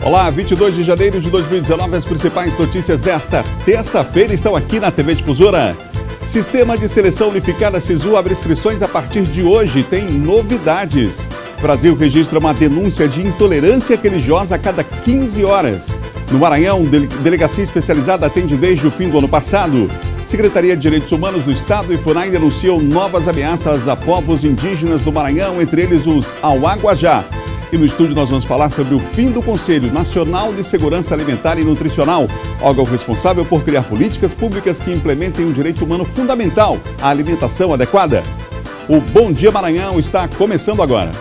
Olá, 22 de janeiro de 2019, as principais notícias desta terça-feira estão aqui na TV Difusora. Sistema de Seleção Unificada SISU abre inscrições a partir de hoje, tem novidades. Brasil registra uma denúncia de intolerância religiosa a cada 15 horas. No Maranhão, delegacia especializada atende desde o fim do ano passado. Secretaria de Direitos Humanos do Estado e FUNAI denunciam novas ameaças a povos indígenas do Maranhão, entre eles os Auaguajá. E no estúdio nós vamos falar sobre o fim do Conselho Nacional de Segurança Alimentar e Nutricional, órgão responsável por criar políticas públicas que implementem um direito humano fundamental, a alimentação adequada. O Bom Dia Maranhão está começando agora.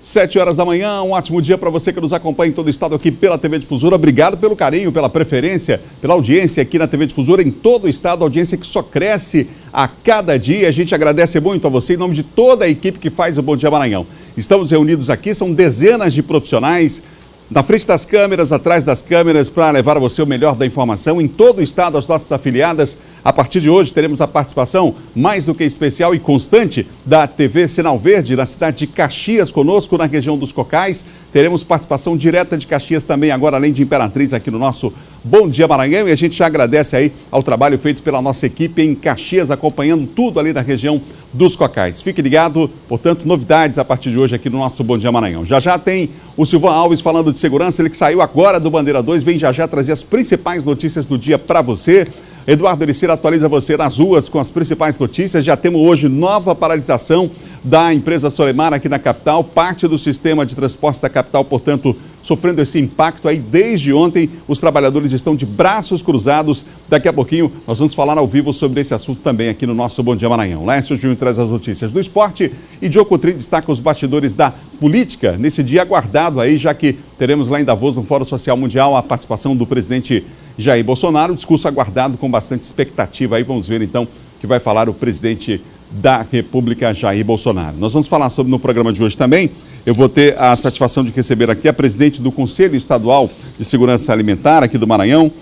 7 horas da manhã, um ótimo dia para você que nos acompanha em todo o estado aqui pela TV Difusora. Obrigado pelo carinho, pela preferência, pela audiência aqui na TV Difusora em todo o estado, audiência que só cresce a cada dia. A gente agradece muito a você em nome de toda a equipe que faz o Bom Dia Maranhão. Estamos reunidos aqui, são dezenas de profissionais na frente das câmeras, atrás das câmeras, para levar a você o melhor da informação em todo o estado, as nossas afiliadas. A partir de hoje teremos a participação mais do que especial e constante da TV Sinal Verde, na cidade de Caxias, conosco na região dos Cocais. Teremos participação direta de Caxias também, agora além de Imperatriz, aqui no nosso Bom Dia Maranhão. E a gente já agradece aí ao trabalho feito pela nossa equipe em Caxias, acompanhando tudo ali na região dos Cocais. Fique ligado, portanto, novidades a partir de hoje aqui no nosso Bom Dia Maranhão. Já tem o Silvan Alves falando de segurança, ele que saiu agora do Bandeira 2, vem já trazer as principais notícias do dia para você. Eduardo Ericeira atualiza você nas ruas com as principais notícias. Já temos hoje nova paralisação da empresa Solimar aqui na capital, parte do sistema de transporte da capital, portanto, sofrendo esse impacto aí desde ontem. Os trabalhadores estão de braços cruzados. Daqui a pouquinho nós vamos falar ao vivo sobre esse assunto também aqui no nosso Bom Dia Maranhão. Lécio Júnior traz as notícias do esporte e Diogo Cotrim destaca os bastidores da política nesse dia aguardado aí, já que teremos lá em Davos, no Fórum Social Mundial, a participação do presidente Jair Bolsonaro, discurso aguardado com bastante expectativa. Aí vamos ver então o que vai falar o presidente da República, Jair Bolsonaro. Nós vamos falar sobre no programa de hoje também. Eu vou ter a satisfação de receber aqui a presidente do Conselho Estadual de Segurança Alimentar aqui do Maranhão,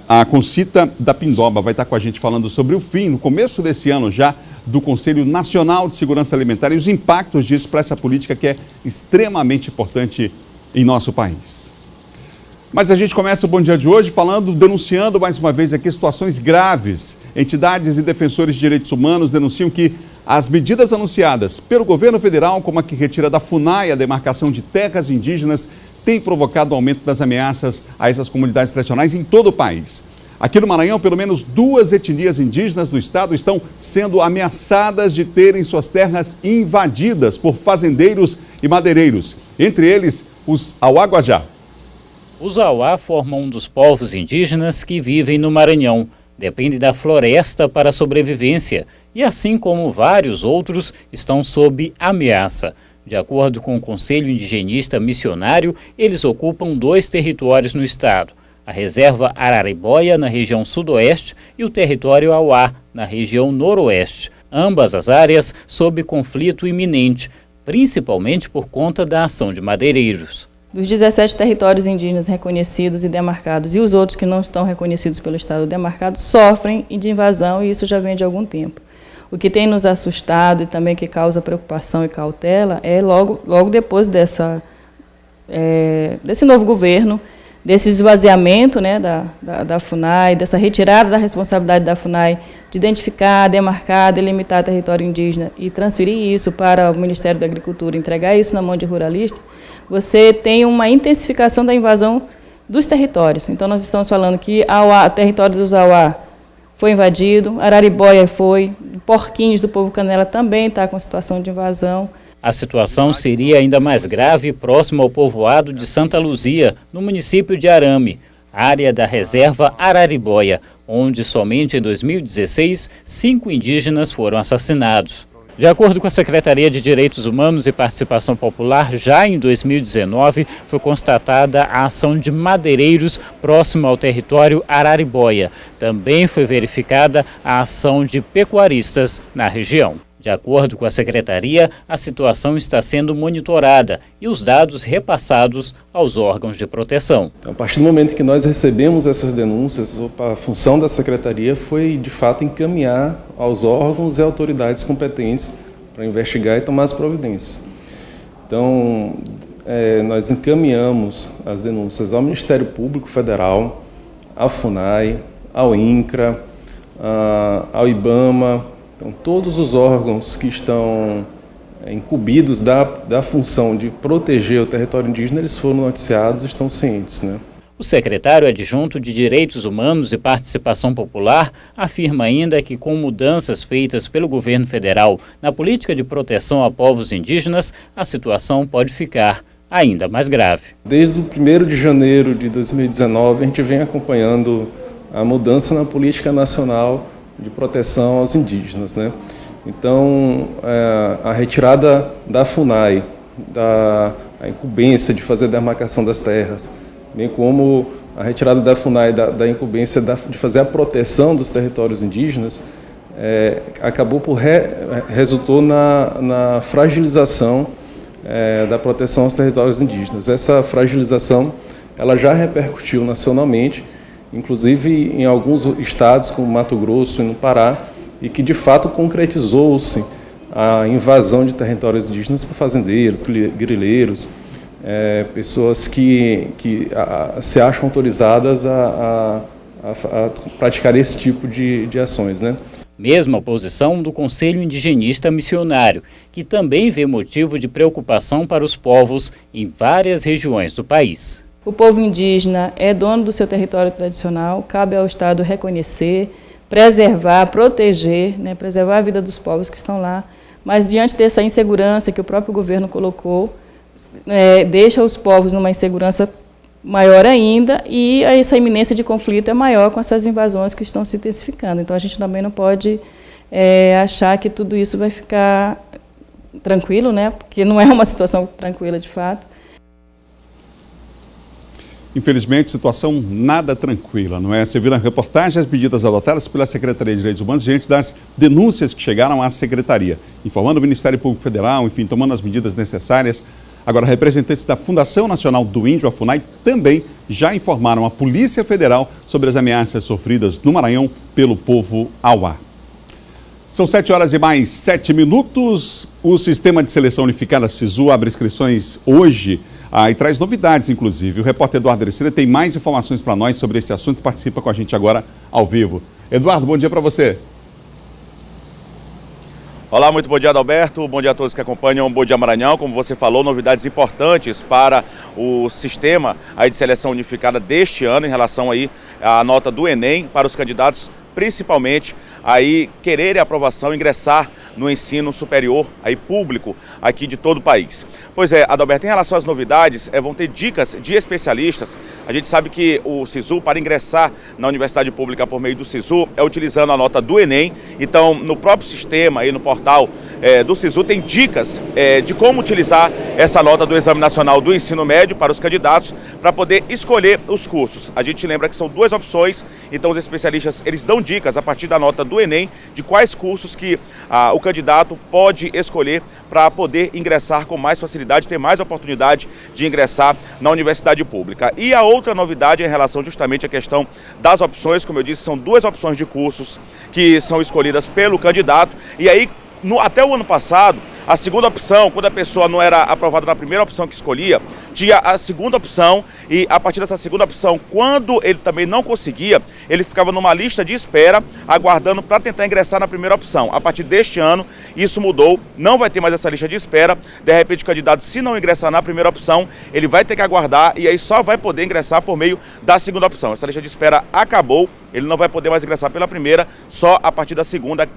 a Concita da Pindoba, vai estar com a gente falando sobre o fim, no começo desse ano já, do Conselho Nacional de Segurança Alimentar e os impactos disso para essa política que é extremamente importante em nosso país. Mas a gente começa o Bom Dia de hoje denunciando mais uma vez aqui situações graves. Entidades e defensores de direitos humanos denunciam que as medidas anunciadas pelo governo federal, como a que retira da FUNAI a demarcação de terras indígenas, têm provocado o aumento das ameaças a essas comunidades tradicionais em todo o país. Aqui no Maranhão, pelo menos 2 etnias indígenas do estado estão sendo ameaçadas de terem suas terras invadidas por fazendeiros e madeireiros, entre eles os Auaguajá. Os Auá formam um dos povos indígenas que vivem no Maranhão. Dependem da floresta para a sobrevivência e, assim como vários outros, estão sob ameaça. De acordo com o Conselho Indigenista Missionário, eles ocupam 2 territórios no estado. A reserva Araribóia, na região sudoeste, e o território Auá, na região noroeste. Ambas as áreas sob conflito iminente, principalmente por conta da ação de madeireiros. Dos 17 territórios indígenas reconhecidos e demarcados e os outros que não estão reconhecidos pelo Estado demarcado sofrem de invasão, e isso já vem de algum tempo. O que tem nos assustado e também que causa preocupação e cautela é logo depois desse novo governo, desse esvaziamento, né, da FUNAI, dessa retirada da responsabilidade da FUNAI de identificar, demarcar, delimitar território indígena e transferir isso para o Ministério da Agricultura, entregar isso na mão de ruralista, você tem uma intensificação da invasão dos territórios. Então, nós estamos falando que o território dos Auá foi invadido, Araribóia foi, Porquinhos do povo Canela também está com situação de invasão. A situação seria ainda mais grave próximo ao povoado de Santa Luzia, no município de Arame, área da reserva Araribóia, onde somente em 2016, 5 indígenas foram assassinados. De acordo com a Secretaria de Direitos Humanos e Participação Popular, já em 2019 foi constatada a ação de madeireiros próximo ao território Araribóia. Também foi verificada a ação de pecuaristas na região. De acordo com a Secretaria, a situação está sendo monitorada e os dados repassados aos órgãos de proteção. A partir do momento que nós recebemos essas denúncias, a função da Secretaria foi, de fato, encaminhar aos órgãos e autoridades competentes para investigar e tomar as providências. Então, nós encaminhamos as denúncias ao Ministério Público Federal, à FUNAI, ao INCRA, ao IBAMA. Então, todos os órgãos que estão incumbidos da função de proteger o território indígena, eles foram noticiados e estão cientes, né? O secretário adjunto de Direitos Humanos e Participação Popular afirma ainda que, com mudanças feitas pelo governo federal na política de proteção a povos indígenas, a situação pode ficar ainda mais grave. Desde o 1º de janeiro de 2019, a gente vem acompanhando a mudança na política nacional de proteção aos indígenas, né? Então, a retirada da FUNAI, a incumbência de fazer a demarcação das terras, bem como a retirada da FUNAI da incumbência de fazer a proteção dos territórios indígenas, resultou na fragilização da proteção aos territórios indígenas. Essa fragilização ela já repercutiu nacionalmente, inclusive em alguns estados, como Mato Grosso e no Pará, e que de fato concretizou-se a invasão de territórios indígenas por fazendeiros, grileiros, pessoas que se acham autorizadas a praticar esse tipo de ações, né? Mesma posição do Conselho Indigenista Missionário, que também vê motivo de preocupação para os povos em várias regiões do país. O povo indígena é dono do seu território tradicional, cabe ao Estado reconhecer, preservar, proteger, né, preservar a vida dos povos que estão lá, mas diante dessa insegurança que o próprio governo colocou, deixa os povos numa insegurança maior ainda e essa iminência de conflito é maior com essas invasões que estão se intensificando. Então a gente também não pode achar que tudo isso vai ficar tranquilo, né, porque não é uma situação tranquila de fato. Infelizmente, situação nada tranquila, não é? Você viu na reportagem as medidas adotadas pela Secretaria de Direitos Humanos diante das denúncias que chegaram à Secretaria, informando o Ministério Público Federal, enfim, tomando as medidas necessárias. Agora, representantes da Fundação Nacional do Índio, a FUNAI, também já informaram a Polícia Federal sobre as ameaças sofridas no Maranhão pelo povo Auá. São 7h07. O Sistema de Seleção Unificada SISU abre inscrições hoje e traz novidades, inclusive. O repórter Eduardo Ercília tem mais informações para nós sobre esse assunto e participa com a gente agora ao vivo. Eduardo, bom dia para você. Olá, muito bom dia, Adalberto. Bom dia a todos que acompanham o Bom Dia Maranhão. Como você falou, novidades importantes para o sistema de seleção unificada deste ano em relação à nota do Enem para os candidatos, principalmente quererem aprovação, ingressar no ensino superior público aqui de todo o país. Pois é, Adalberto, em relação às novidades, vão ter dicas de especialistas. A gente sabe que o SISU, para ingressar na universidade pública por meio do SISU, utilizando a nota do Enem. Então, no próprio sistema, no portal do SISU, tem dicas de como utilizar essa nota do Exame Nacional do Ensino Médio para os candidatos, para poder escolher os cursos. A gente lembra que são duas opções, então os especialistas eles dão dicas a partir da nota do Enem de quais cursos que o candidato pode escolher para poder ingressar com mais facilidade, ter mais oportunidade de ingressar na universidade pública. E a outra novidade é em relação justamente à questão das opções. Como eu disse, são duas opções de cursos que são escolhidas pelo candidato. E aí, até o ano passado, a segunda opção, quando a pessoa não era aprovada na primeira opção que escolhia, tinha a segunda opção e a partir dessa segunda opção, quando ele também não conseguia, ele ficava numa lista de espera, aguardando para tentar ingressar na primeira opção. A partir deste ano, isso mudou, não vai ter mais essa lista de espera. De repente, o candidato, se não ingressar na primeira opção, ele vai ter que aguardar e aí só vai poder ingressar por meio da segunda opção. Essa lista de espera acabou, ele não vai poder mais ingressar pela primeira, só a partir da segunda,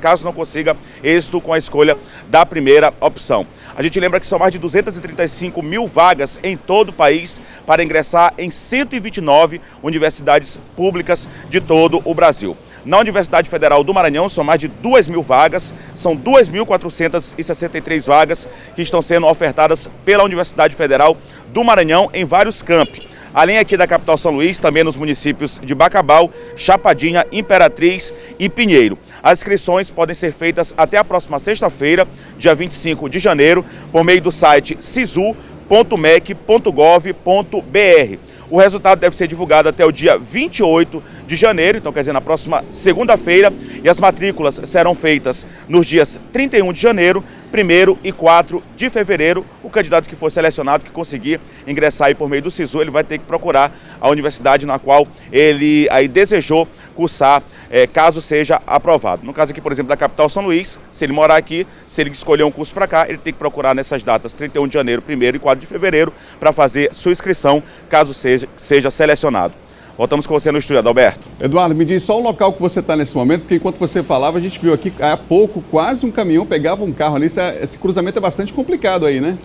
caso não consiga êxito com a escolha da primeira opção. A gente lembra que são mais de 235 mil vagas em todo o país para ingressar em 129 universidades públicas de todo o Brasil. Na Universidade Federal do Maranhão são mais de 2.000 vagas, são 2.463 vagas que estão sendo ofertadas pela Universidade Federal do Maranhão em vários campi. além aqui da capital São Luís, também nos municípios de Bacabal, Chapadinha, Imperatriz e Pinheiro. As inscrições podem ser feitas até a próxima sexta-feira, dia 25 de janeiro, por meio do site sisu.mec.gov.br. O resultado deve ser divulgado até o dia 28 de janeiro, então quer dizer, na próxima segunda-feira, e as matrículas serão feitas nos dias 31 de janeiro, 1º e 4 de fevereiro. O candidato que for selecionado, que conseguir ingressar aí por meio do SISU, ele vai ter que procurar a universidade na qual ele aí desejou cursar, caso seja aprovado. No caso aqui, por exemplo, da capital São Luís, se ele morar aqui, se ele escolher um curso para cá, ele tem que procurar nessas datas 31 de janeiro, 1º e 4 de fevereiro, para fazer sua inscrição, caso seja selecionado. Voltamos com você no estúdio, Adalberto. Eduardo, me diz só o local que você está nesse momento, porque enquanto você falava, a gente viu aqui há pouco quase um caminhão pegava um carro ali. Esse cruzamento é bastante complicado aí, né?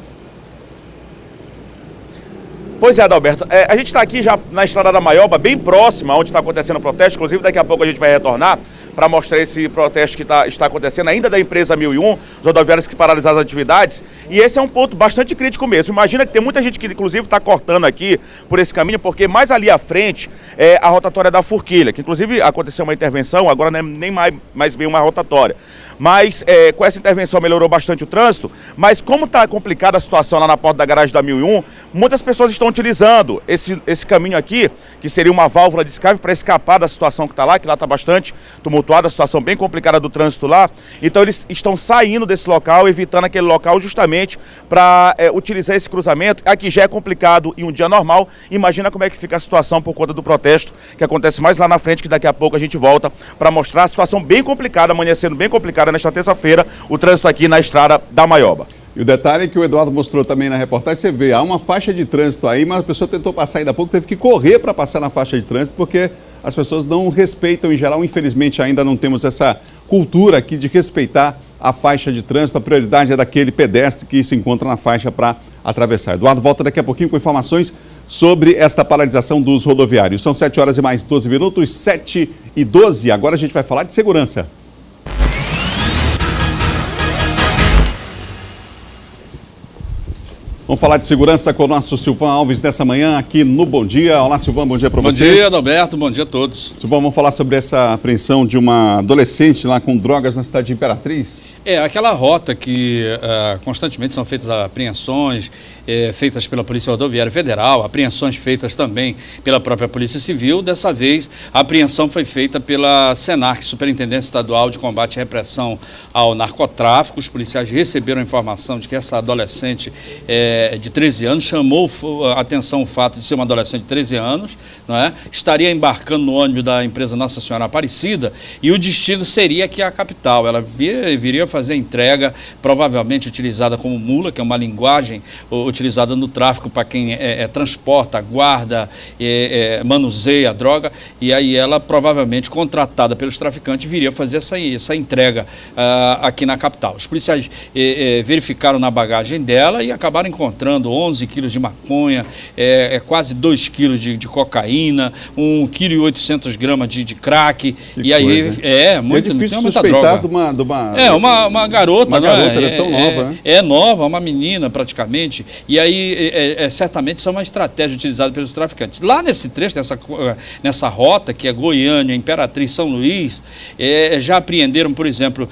Pois é, Adalberto. A gente está aqui já na Estrada da Maioba, bem próxima onde está acontecendo o protesto. Inclusive, daqui a pouco a gente vai retornar para mostrar esse protesto que está acontecendo ainda da empresa 1001, os rodoviários que paralisaram as atividades. E esse é um ponto bastante crítico mesmo. Imagina que tem muita gente que, inclusive, está cortando aqui por esse caminho, porque mais ali à frente é a rotatória da Forquilha, que inclusive aconteceu uma intervenção, agora não é nem mais bem uma rotatória. Mas com essa intervenção melhorou bastante o trânsito, mas como está complicada a situação lá na porta da garagem da 1001, muitas pessoas estão utilizando esse caminho aqui, que seria uma válvula de escape para escapar da situação que lá está bastante tumultuada, a situação bem complicada do trânsito lá. Então eles estão saindo desse local, evitando aquele local justamente para utilizar esse cruzamento. Aqui já é complicado em um dia normal, imagina como é que fica a situação por conta do protesto que acontece mais lá na frente, que daqui a pouco a gente volta para mostrar a situação bem complicada, amanhecendo bem complicada nesta terça-feira, o trânsito aqui na Estrada da Maioba. E o detalhe que o Eduardo mostrou também na reportagem, você vê, há uma faixa de trânsito aí, mas a pessoa tentou passar ainda há pouco, teve que correr para passar na faixa de trânsito, porque as pessoas não respeitam em geral. Infelizmente ainda não temos essa cultura aqui de respeitar a faixa de trânsito. A prioridade é daquele pedestre que se encontra na faixa para atravessar. Eduardo volta daqui a pouquinho com informações sobre esta paralisação dos rodoviários. São 7 horas e mais 12 minutos, 7h12. Agora a gente vai falar de segurança. Vamos falar de segurança com o nosso Silvan Alves nessa manhã aqui no Bom Dia. Olá, Silvan, bom dia para você. Bom dia, Adalberto, bom dia a todos. Silvan, vamos falar sobre essa apreensão de uma adolescente lá com drogas na cidade de Imperatriz. Aquela rota que constantemente são feitas apreensões, feitas pela Polícia Rodoviária Federal, apreensões feitas também pela própria Polícia Civil. Dessa vez, a apreensão foi feita pela SENARC, Superintendência Estadual de Combate e Repressão ao Narcotráfico. Os policiais receberam a informação de que essa adolescente de 13 anos, chamou a atenção o fato de ser uma adolescente de 13 anos, não é? Estaria embarcando no ônibus da empresa Nossa Senhora Aparecida e o destino seria aqui a capital. Ela viria fazer a entrega, provavelmente utilizada como mula, que é uma linguagem utilizada no tráfico para quem transporta, guarda, manuseia a droga, e aí ela, provavelmente contratada pelos traficantes, viria fazer essa entrega aqui na capital. Os policiais verificaram na bagagem dela e acabaram encontrando 11 quilos de maconha, quase 2 quilos de cocaína, 1,8 kg de crack, e aí muito, é difícil suspeitar de uma uma garota, ela é tão nova, né? É nova, uma menina praticamente, e aí certamente isso é uma estratégia utilizada pelos traficantes. Lá nesse trecho, nessa rota, que é Goiânia, Imperatriz, São Luís, já apreenderam, por exemplo,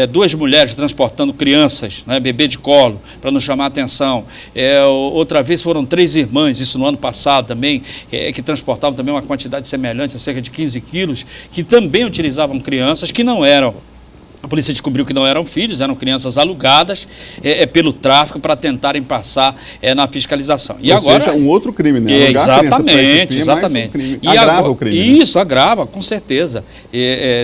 2 mulheres transportando crianças, né, bebê de colo, para não chamar a atenção. Outra vez foram 3 irmãs, isso no ano passado também, que transportavam também uma quantidade semelhante, a cerca de 15 quilos, que também utilizavam crianças que não eram. A polícia descobriu que não eram filhos, eram crianças alugadas pelo tráfico para tentarem passar na fiscalização. E agora seja, um outro crime, né? Exatamente. E agrava o crime. Isso, né? Agrava, com certeza.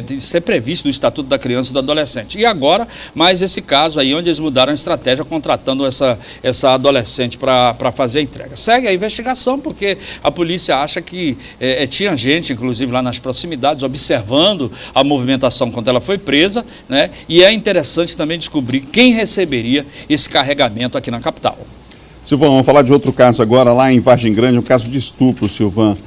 Isso é previsto no Estatuto da Criança e do Adolescente. E agora, mais esse caso aí, onde eles mudaram a estratégia, contratando essa adolescente para fazer a entrega. Segue a investigação, porque a polícia acha que tinha gente, inclusive lá nas proximidades, observando a movimentação quando ela foi presa, né? E é interessante também descobrir quem receberia esse carregamento aqui na capital. Silvan, vamos falar de outro caso agora lá em Vargem Grande, um caso de estupro, Silvan.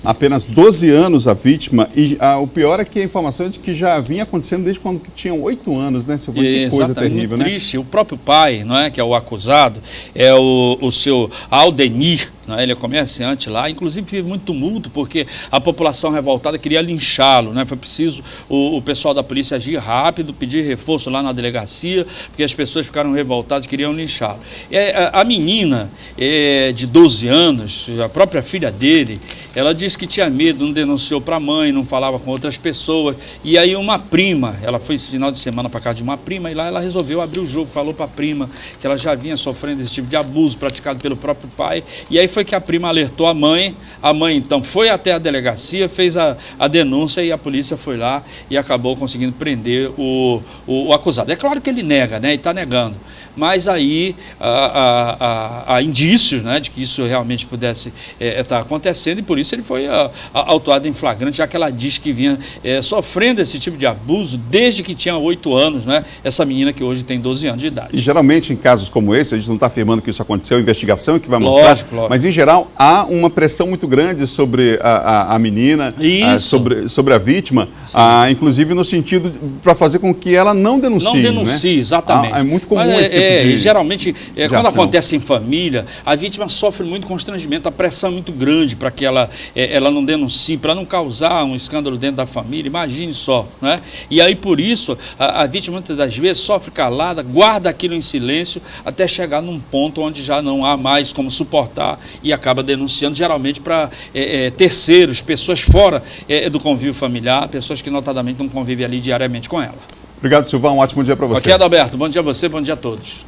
apenas 12 anos a vítima e o pior é que a informação é de que já vinha acontecendo desde quando tinham 8 anos, né? Isso foi que coisa terrível, muito né? Triste. O próprio pai, não é, que é o acusado, é o seu Aldenir. Ele é comerciante lá, inclusive teve muito tumulto porque a população revoltada queria linchá-lo, né? Foi preciso o pessoal da polícia agir rápido, pedir reforço lá na delegacia, porque as pessoas ficaram revoltadas e queriam linchá-lo. A menina de 12 anos, a própria filha dele, ela disse que tinha medo, não denunciou para a mãe, não falava com outras pessoas, e aí uma prima, ela foi esse final de semana para casa de uma prima, e lá ela resolveu abrir o jogo, falou para a prima que ela já vinha sofrendo esse tipo de abuso praticado pelo próprio pai, e aí foi que a prima alertou a mãe então foi até a delegacia, fez a denúncia e a polícia foi lá e acabou conseguindo prender o acusado. É claro que ele nega, né, e está negando, mas aí há indícios, né, de que isso realmente pudesse estar acontecendo e por isso ele foi autuado em flagrante, já que ela diz que vinha sofrendo esse tipo de abuso desde que tinha 8 anos, né, essa menina que hoje tem 12 anos de idade. E geralmente em casos como esse, a gente não está afirmando que isso aconteceu, a investigação que vai mostrar, lógico. Mas em geral há uma pressão muito grande sobre a menina, sobre a vítima, inclusive no sentido para fazer com que ela não denuncie. Não denuncie, né? Exatamente. É muito comum esse tipo de geralmente, quando ação acontece em família, a vítima sofre muito constrangimento, a pressão é muito grande para que ela não denuncie, para não causar um escândalo dentro da família, imagine só, né? E aí por isso a vítima muitas das vezes sofre calada, guarda aquilo em silêncio até chegar num ponto onde já não há mais como suportar e acaba denunciando, geralmente para terceiros, pessoas fora do convívio familiar, pessoas que notadamente não convivem ali diariamente com ela. Obrigado, Silvão, um ótimo dia para você. Ok, Adalberto, bom dia a você, bom dia a todos.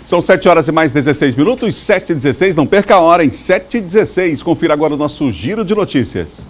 São 7 horas e mais 16 minutos, 7h16, não perca a hora, em 7h16. Confira agora o nosso giro de notícias.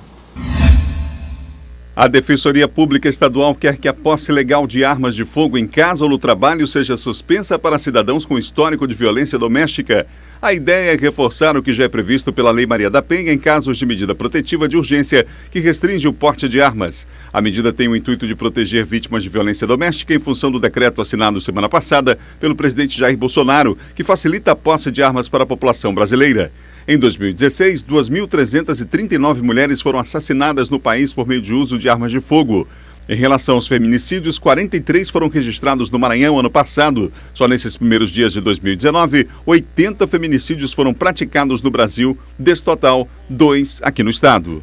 A Defensoria Pública Estadual quer que a posse legal de armas de fogo em casa ou no trabalho seja suspensa para cidadãos com histórico de violência doméstica. A ideia é reforçar o que já é previsto pela Lei Maria da Penha em casos de medida protetiva de urgência que restringe o porte de armas. A medida tem o intuito de proteger vítimas de violência doméstica em função do decreto assinado semana passada pelo presidente Jair Bolsonaro, que facilita a posse de armas para a população brasileira. Em 2016, 2.339 mulheres foram assassinadas no país por meio de uso de armas de fogo. Em relação aos feminicídios, 43 foram registrados no Maranhão ano passado. Só nesses primeiros dias de 2019, 80 feminicídios foram praticados no Brasil, desse total, 2 aqui no estado.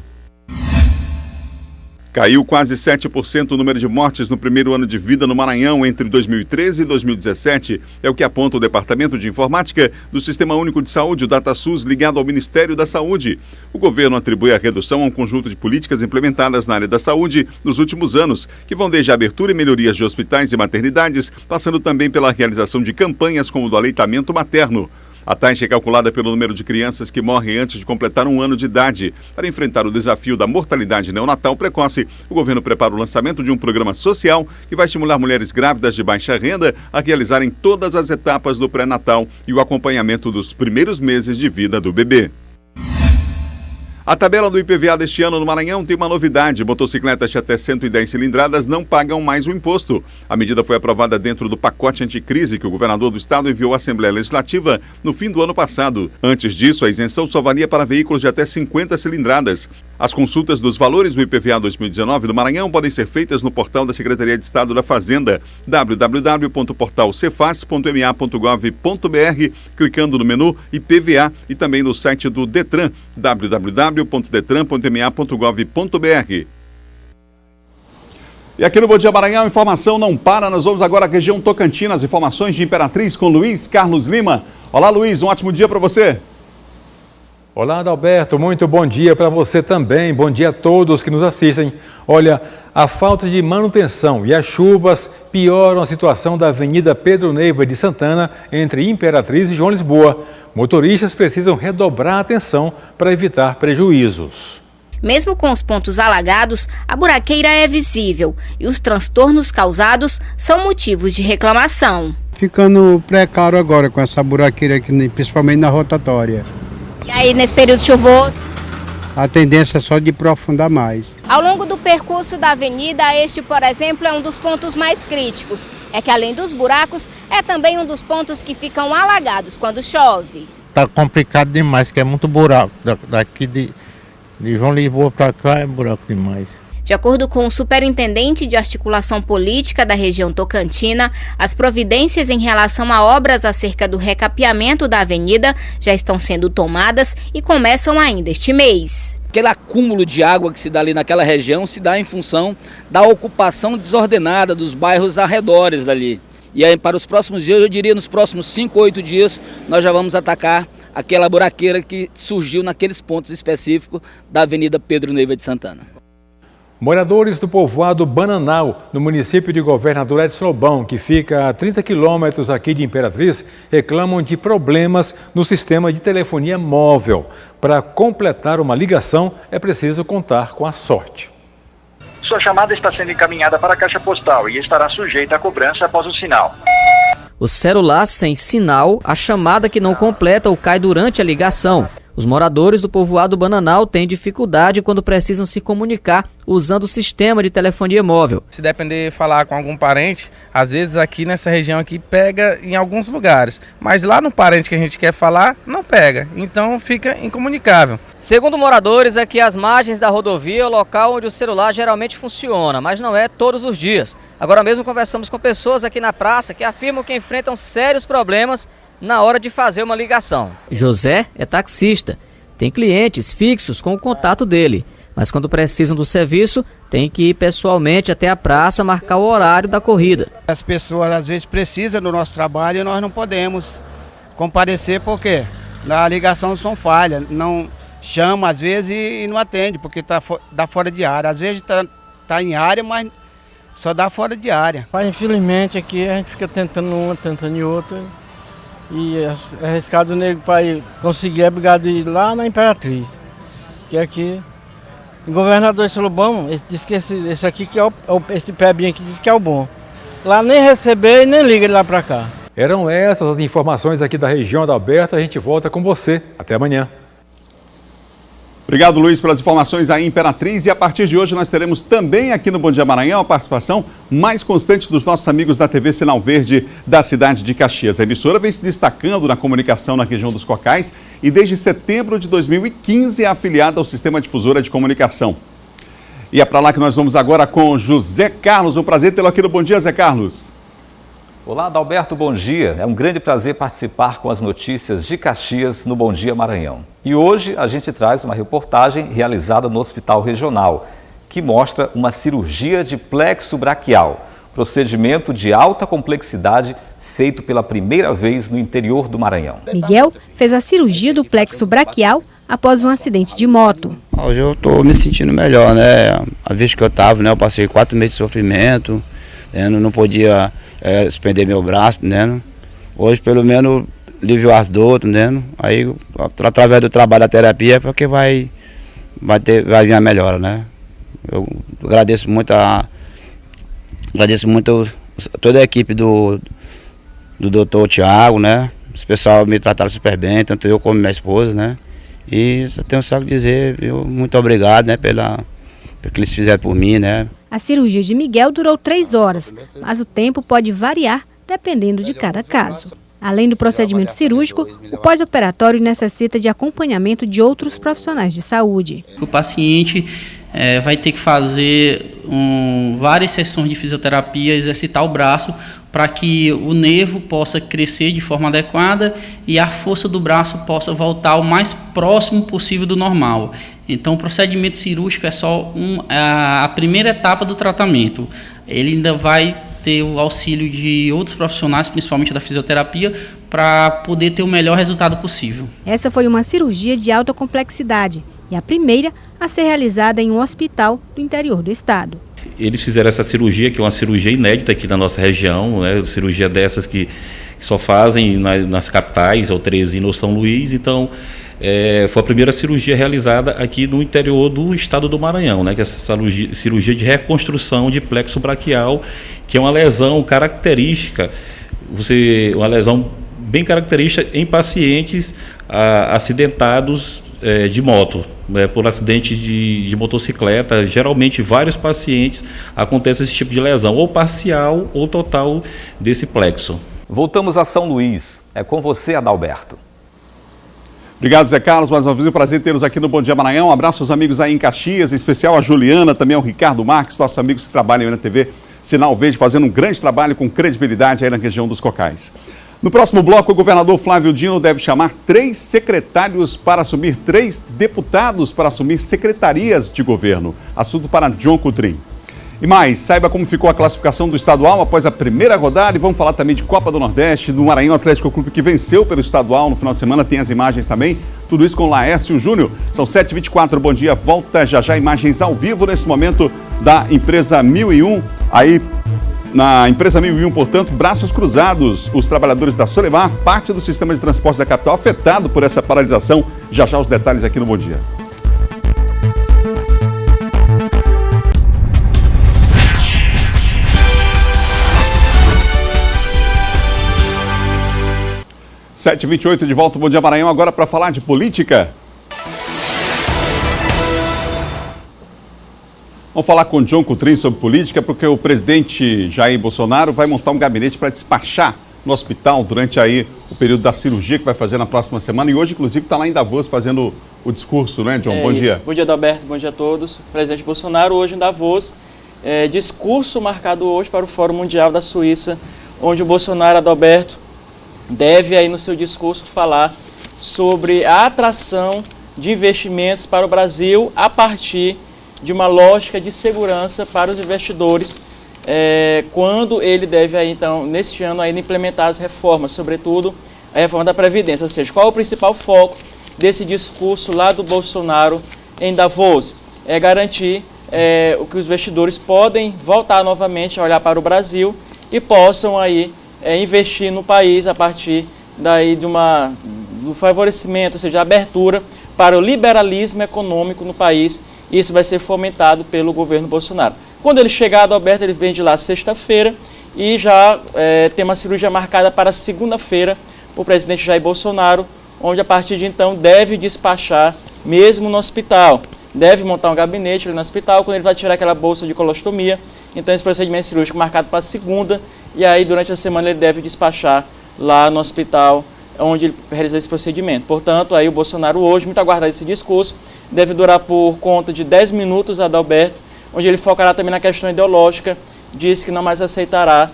Caiu quase 7% o número de mortes no primeiro ano de vida no Maranhão entre 2013 e 2017. É o que aponta o Departamento de Informática do Sistema Único de Saúde, o DataSUS, ligado ao Ministério da Saúde. O governo atribui a redução a um conjunto de políticas implementadas na área da saúde nos últimos anos, que vão desde a abertura e melhorias de hospitais e maternidades, passando também pela realização de campanhas como o do aleitamento materno. A taxa é calculada pelo número de crianças que morrem antes de completar 1 ano de idade. Para enfrentar o desafio da mortalidade neonatal precoce, o governo prepara o lançamento de um programa social que vai estimular mulheres grávidas de baixa renda a realizarem todas as etapas do pré-natal e o acompanhamento dos primeiros meses de vida do bebê. A tabela do IPVA deste ano no Maranhão tem uma novidade. Motocicletas de até 110 cilindradas não pagam mais o imposto. A medida foi aprovada dentro do pacote anticrise que o governador do estado enviou à Assembleia Legislativa no fim do ano passado. Antes disso, a isenção só valia para veículos de até 50 cilindradas. As consultas dos valores do IPVA 2019 do Maranhão podem ser feitas no portal da Secretaria de Estado da Fazenda, www.portalcefaz.ma.gov.br, clicando no menu IPVA, e também no site do Detran, www.detran.ma.gov.br. E aqui no Bom Dia Maranhão, informação não para. Nós vamos agora à região Tocantins, as informações de Imperatriz com Luiz Carlos Lima. Olá, Luiz, um ótimo dia para você. Olá, Adalberto, muito bom dia para você também, bom dia a todos que nos assistem. Olha, a falta de manutenção e as chuvas pioram a situação da Avenida Pedro Neiva de Santana, entre Imperatriz e João Lisboa. Motoristas precisam redobrar a atenção para evitar prejuízos. Mesmo com os pontos alagados, a buraqueira é visível e os transtornos causados são motivos de reclamação. Ficando precário agora com essa buraqueira aqui, principalmente na rotatória. E aí, nesse período chuvoso? A tendência é só de aprofundar mais. Ao longo do percurso da avenida, este, por exemplo, é um dos pontos mais críticos. É que, além dos buracos, é também um dos pontos que ficam alagados quando chove. Tá complicado demais, que é muito buraco. Daqui De João Lisboa para cá é buraco demais. De acordo com o superintendente de articulação política da região tocantina, as providências em relação a obras acerca do recapeamento da avenida já estão sendo tomadas e começam ainda este mês. Aquele acúmulo de água que se dá ali naquela região se dá em função da ocupação desordenada dos bairros arredores dali. E aí, para os próximos dias, eu diria nos próximos 5 ou 8 dias, nós já vamos atacar aquela buraqueira que surgiu naqueles pontos específicos da Avenida Pedro Neiva de Santana. Moradores do povoado Bananal, no município de Governador Edson Lobão, que fica a 30 quilômetros aqui de Imperatriz, reclamam de problemas no sistema de telefonia móvel. Para completar uma ligação, é preciso contar com a sorte. Sua chamada está sendo encaminhada para a caixa postal e estará sujeita à cobrança após o sinal. O celular sem sinal, a chamada que não completa ou cai durante a ligação. Os moradores do povoado Bananal têm dificuldade quando precisam se comunicar usando o sistema de telefonia móvel. Se depender de falar com algum parente, às vezes aqui nessa região aqui pega em alguns lugares, mas lá no parente que a gente quer falar, não pega, então fica incomunicável. Segundo moradores, aqui às margens da rodovia é o local onde o celular geralmente funciona, mas não é todos os dias. Agora mesmo conversamos com pessoas aqui na praça que afirmam que enfrentam sérios problemas na hora de fazer uma ligação. José é taxista, tem clientes fixos com o contato dele, mas quando precisam do serviço, tem que ir pessoalmente até a praça marcar o horário da corrida. As pessoas às vezes precisam do nosso trabalho e nós não podemos comparecer porque a ligação são falha, não chama às vezes e não atende porque dá fora de área. Às vezes tá em área, mas só dá fora de área. Mas infelizmente aqui a gente fica tentando uma, tentando outra. E é arriscado o nego para conseguir a brigada lá na Imperatriz. Que aqui, o governador Edson Lobão, ele disse que esse aqui, que é esse pebinho aqui, disse que é o bom. Lá nem receber e nem liga ele lá para cá. Eram essas as informações aqui da região da Alberta. A gente volta com você. Até amanhã. Obrigado, Luiz, pelas informações aí em Imperatriz. E a partir de hoje nós teremos também aqui no Bom Dia Maranhão a participação mais constante dos nossos amigos da TV Sinal Verde da cidade de Caxias. A emissora vem se destacando na comunicação na região dos Cocais e desde setembro de 2015 é afiliada ao Sistema Difusora de Comunicação. E é para lá que nós vamos agora com José Carlos. Um prazer tê-lo aqui no Bom Dia, Zé Carlos. Olá, Adalberto, bom dia. É um grande prazer participar com as notícias de Caxias no Bom Dia Maranhão. E hoje a gente traz uma reportagem realizada no Hospital Regional, que mostra uma cirurgia de plexo braquial, procedimento de alta complexidade feito pela primeira vez no interior do Maranhão. Miguel fez a cirurgia do plexo braquial após um acidente de moto. Hoje eu estou me sentindo melhor, né? A vez que eu estava, né? Eu passei 4 meses de sofrimento, né? Não podia suspender meu braço, né? Hoje pelo menos aliviou as dores, né? Aí através do trabalho da terapia é porque vai vir a melhora, né? Eu agradeço muito toda a equipe do doutor Tiago, né? Os pessoal me trataram super bem, tanto eu como minha esposa, né? E eu tenho só que dizer, muito obrigado, né? Pelo que eles fizeram por mim, né? A cirurgia de Miguel durou 3 horas, mas o tempo pode variar dependendo de cada caso. Além do procedimento cirúrgico, o pós-operatório necessita de acompanhamento de outros profissionais de saúde. O paciente vai ter que fazer várias sessões de fisioterapia, exercitar o braço para que o nervo possa crescer de forma adequada e a força do braço possa voltar o mais próximo possível do normal. Então, o procedimento cirúrgico é só a primeira etapa do tratamento. Ele ainda vai ter o auxílio de outros profissionais, principalmente da fisioterapia, para poder ter o melhor resultado possível. Essa foi uma cirurgia de alta complexidade e a primeira a ser realizada em um hospital do interior do estado. Eles fizeram essa cirurgia, que é uma cirurgia inédita aqui na nossa região, né? Cirurgia dessas que só fazem nas capitais, ou Teresina ou São Luís. Então, foi a primeira cirurgia realizada aqui no interior do estado do Maranhão, né? Que é essa cirurgia de reconstrução de plexo braquial, que é uma lesão característica, uma lesão bem característica em pacientes acidentados de moto, por acidente de motocicleta. Geralmente, vários pacientes acontece esse tipo de lesão, ou parcial ou total desse plexo. Voltamos a São Luís. É com você, Adalberto. Obrigado, Zé Carlos. Mais uma vez, um prazer tê-los aqui no Bom Dia Maranhão. Um abraço aos amigos aí em Caxias, em especial a Juliana, também ao Ricardo Marques, nossos amigos que trabalham aí na TV Sinal Verde, fazendo um grande trabalho com credibilidade aí na região dos Cocais. No próximo bloco, o governador Flávio Dino deve chamar 3 secretários para assumir 3 deputados para assumir secretarias de governo. Assunto para John Coutrin. E mais, saiba como ficou a classificação do estadual após a primeira rodada e vamos falar também de Copa do Nordeste, do Maranhão Atlético Clube que venceu pelo estadual no final de semana, tem as imagens também, tudo isso com Laércio Júnior. São 7h24, bom dia, volta já imagens ao vivo nesse momento da empresa 1001, aí na empresa 1001, portanto, braços cruzados, os trabalhadores da Solemar, parte do sistema de transporte da capital afetado por essa paralisação, já os detalhes aqui no Bom Dia. Sete 7h28 de volta, Bom Dia Maranhão, agora para falar de política. Vamos falar com John Coutrin sobre política, porque o presidente Jair Bolsonaro vai montar um gabinete para despachar no hospital durante aí o período da cirurgia que vai fazer na próxima semana. E hoje, inclusive, está lá em Davos fazendo o discurso, né, John? Bom dia. Bom dia, Adalberto. Bom dia a todos. O presidente Bolsonaro hoje em Davos, discurso marcado hoje para o Fórum Mundial da Suíça, onde o Bolsonaro, Adalberto, deve aí no seu discurso falar sobre a atração de investimentos para o Brasil a partir de uma lógica de segurança para os investidores, quando ele deve aí, então, neste ano ainda implementar as reformas, sobretudo a reforma da Previdência, ou seja, qual é o principal foco desse discurso lá do Bolsonaro em Davos? É garantir que os investidores podem voltar novamente a olhar para o Brasil e possam aí investir no país a partir daí do favorecimento, ou seja, a abertura para o liberalismo econômico no país. Isso vai ser fomentado pelo governo Bolsonaro. Quando ele chegar, Adalberto, ele vem de lá sexta-feira e já tem uma cirurgia marcada para segunda-feira para o presidente Jair Bolsonaro, onde a partir de então deve despachar mesmo no hospital. Deve montar um gabinete ali no hospital, quando ele vai tirar aquela bolsa de colostomia. Então esse procedimento cirúrgico marcado para segunda, e aí durante a semana ele deve despachar lá no hospital onde ele realiza esse procedimento. Portanto, aí o Bolsonaro hoje, muito aguardado esse discurso, deve durar por conta de 10 minutos, Adalberto, onde ele focará também na questão ideológica, diz que não mais aceitará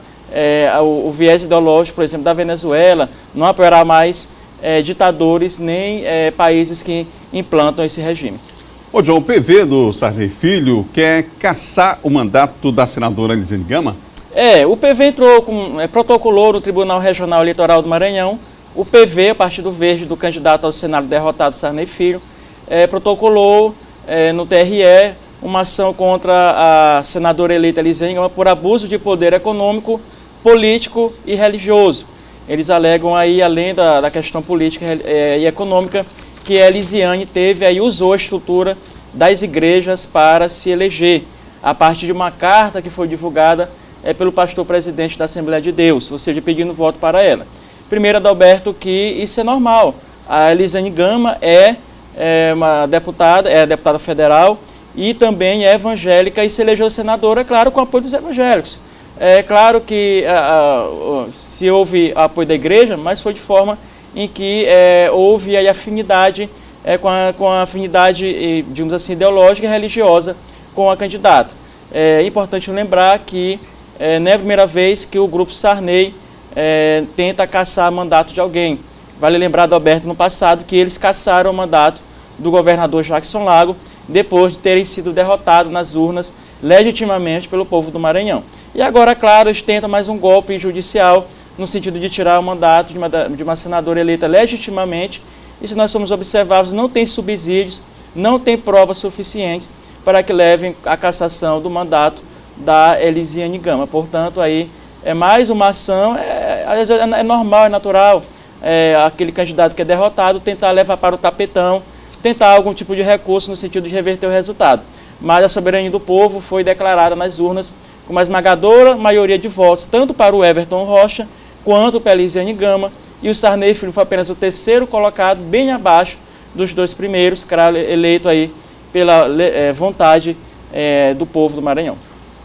o viés ideológico, por exemplo, da Venezuela, não apoiará mais ditadores nem países que implantam esse regime. Ô John, o PV do Sarney Filho quer cassar o mandato da senadora Elisiane Gama? O PV entrou protocolou no Tribunal Regional Eleitoral do Maranhão. O PV, a Partido Verde, do candidato ao Senado derrotado Sarney Filho, protocolou no TRE uma ação contra a senadora eleita Elisiane Gama por abuso de poder econômico, político e religioso. Eles alegam aí, além da questão política e econômica, que a Elisiane usou a estrutura das igrejas para se eleger, a partir de uma carta que foi divulgada pelo pastor presidente da Assembleia de Deus, ou seja, pedindo voto para ela. Primeiro, Adalberto, que isso é normal. A Elisiane Gama uma deputada federal e também é evangélica e se elegeu senadora, claro, com o apoio dos evangélicos. É claro que se houve apoio da igreja, mas foi de forma em que houve aí afinidade, com a afinidade, digamos assim, ideológica e religiosa com a candidata. É importante lembrar que não é a primeira vez que o grupo Sarney tenta cassar mandato de alguém. Vale lembrar, Adalberto, no passado, que eles cassaram o mandato do governador Jackson Lago, depois de terem sido derrotados nas urnas legitimamente pelo povo do Maranhão. E agora, claro, eles tentam mais um golpe judicial, no sentido de tirar o mandato de uma senadora eleita legitimamente. E se nós formos observados, não tem subsídios, não tem provas suficientes para que levem à cassação do mandato da Elisiane Gama. Portanto, aí é mais uma ação, é normal, é natural, aquele candidato que é derrotado tentar levar para o tapetão, tentar algum tipo de recurso no sentido de reverter o resultado. Mas a soberania do povo foi declarada nas urnas com uma esmagadora maioria de votos, tanto para o Everton Rocha, quanto para a Elisiane Gama, e o Sarney Filho foi apenas o terceiro colocado, bem abaixo dos dois primeiros, eleito aí pela vontade do povo do Maranhão.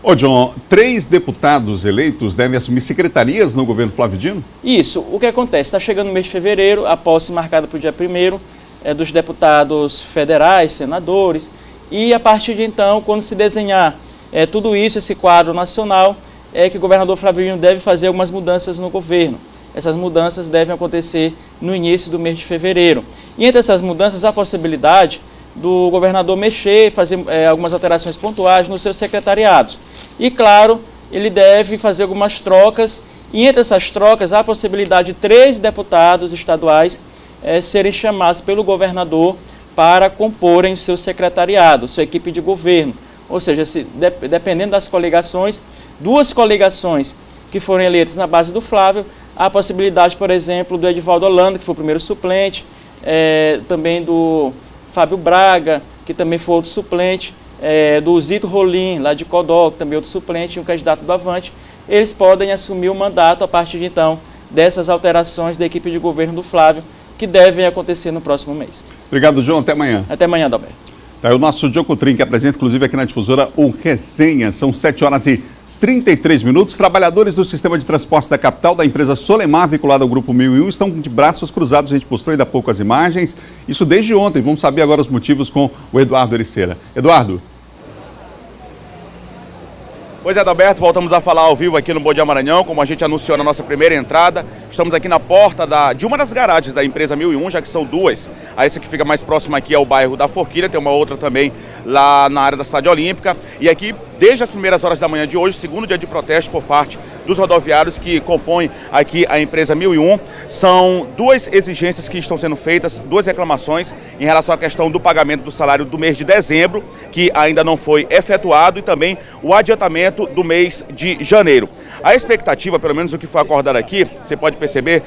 Ô John, 3 deputados eleitos devem assumir secretarias no governo Flávio Dino? Isso. O que acontece? Está chegando o mês de fevereiro, a posse marcada para o dia 1º, dos deputados federais, senadores, e a partir de então, quando se desenhar tudo isso, esse quadro nacional, é que o governador Flávio Dino deve fazer algumas mudanças no governo. Essas mudanças devem acontecer no início do mês de fevereiro. E entre essas mudanças, há a possibilidade do governador mexer, fazer algumas alterações pontuais nos seus secretariados. E, claro, ele deve fazer algumas trocas, e entre essas trocas, há a possibilidade de 3 deputados estaduais serem chamados pelo governador para comporem o seu secretariado, sua equipe de governo. Ou seja, dependendo das coligações, 2 coligações que foram eleitas na base do Flávio, há a possibilidade, por exemplo, do Edivaldo Holanda, que foi o primeiro suplente, também do Fábio Braga, que também foi outro suplente, do Zito Rolim, lá de Codó, que também é outro suplente, e um candidato do Avante. Eles podem assumir o mandato a partir de então dessas alterações da equipe de governo do Flávio, que devem acontecer no próximo mês. Obrigado, John. Até amanhã. Até amanhã, Adalberto. Tá, o nosso John Coutrin, que apresenta, inclusive, aqui na Difusora, o Resenha. São 7h33. Trabalhadores do sistema de transporte da capital, da empresa Solemar, vinculada ao Grupo 1001, estão de braços cruzados. A gente postou ainda há pouco as imagens. Isso desde ontem. Vamos saber agora os motivos com o Eduardo Ericeira. Eduardo. Pois é, Adalberto, voltamos a falar ao vivo aqui no Bom Dia Maranhão, como a gente anunciou na nossa primeira entrada. Estamos aqui na porta de uma das garagens da empresa 1001, já que são 2. A essa que fica mais próxima aqui é o bairro da Forquilha, tem uma outra também lá na área da Cidade Olímpica. E aqui, desde as primeiras horas da manhã de hoje, segundo dia de protesto por parte dos rodoviários que compõem aqui a empresa 1001, são 2 exigências que estão sendo feitas, 2 reclamações em relação à questão do pagamento do salário do mês de dezembro, que ainda não foi efetuado, e também o adiantamento do mês de janeiro. A expectativa, pelo menos o que foi acordado aqui, você pode perceber,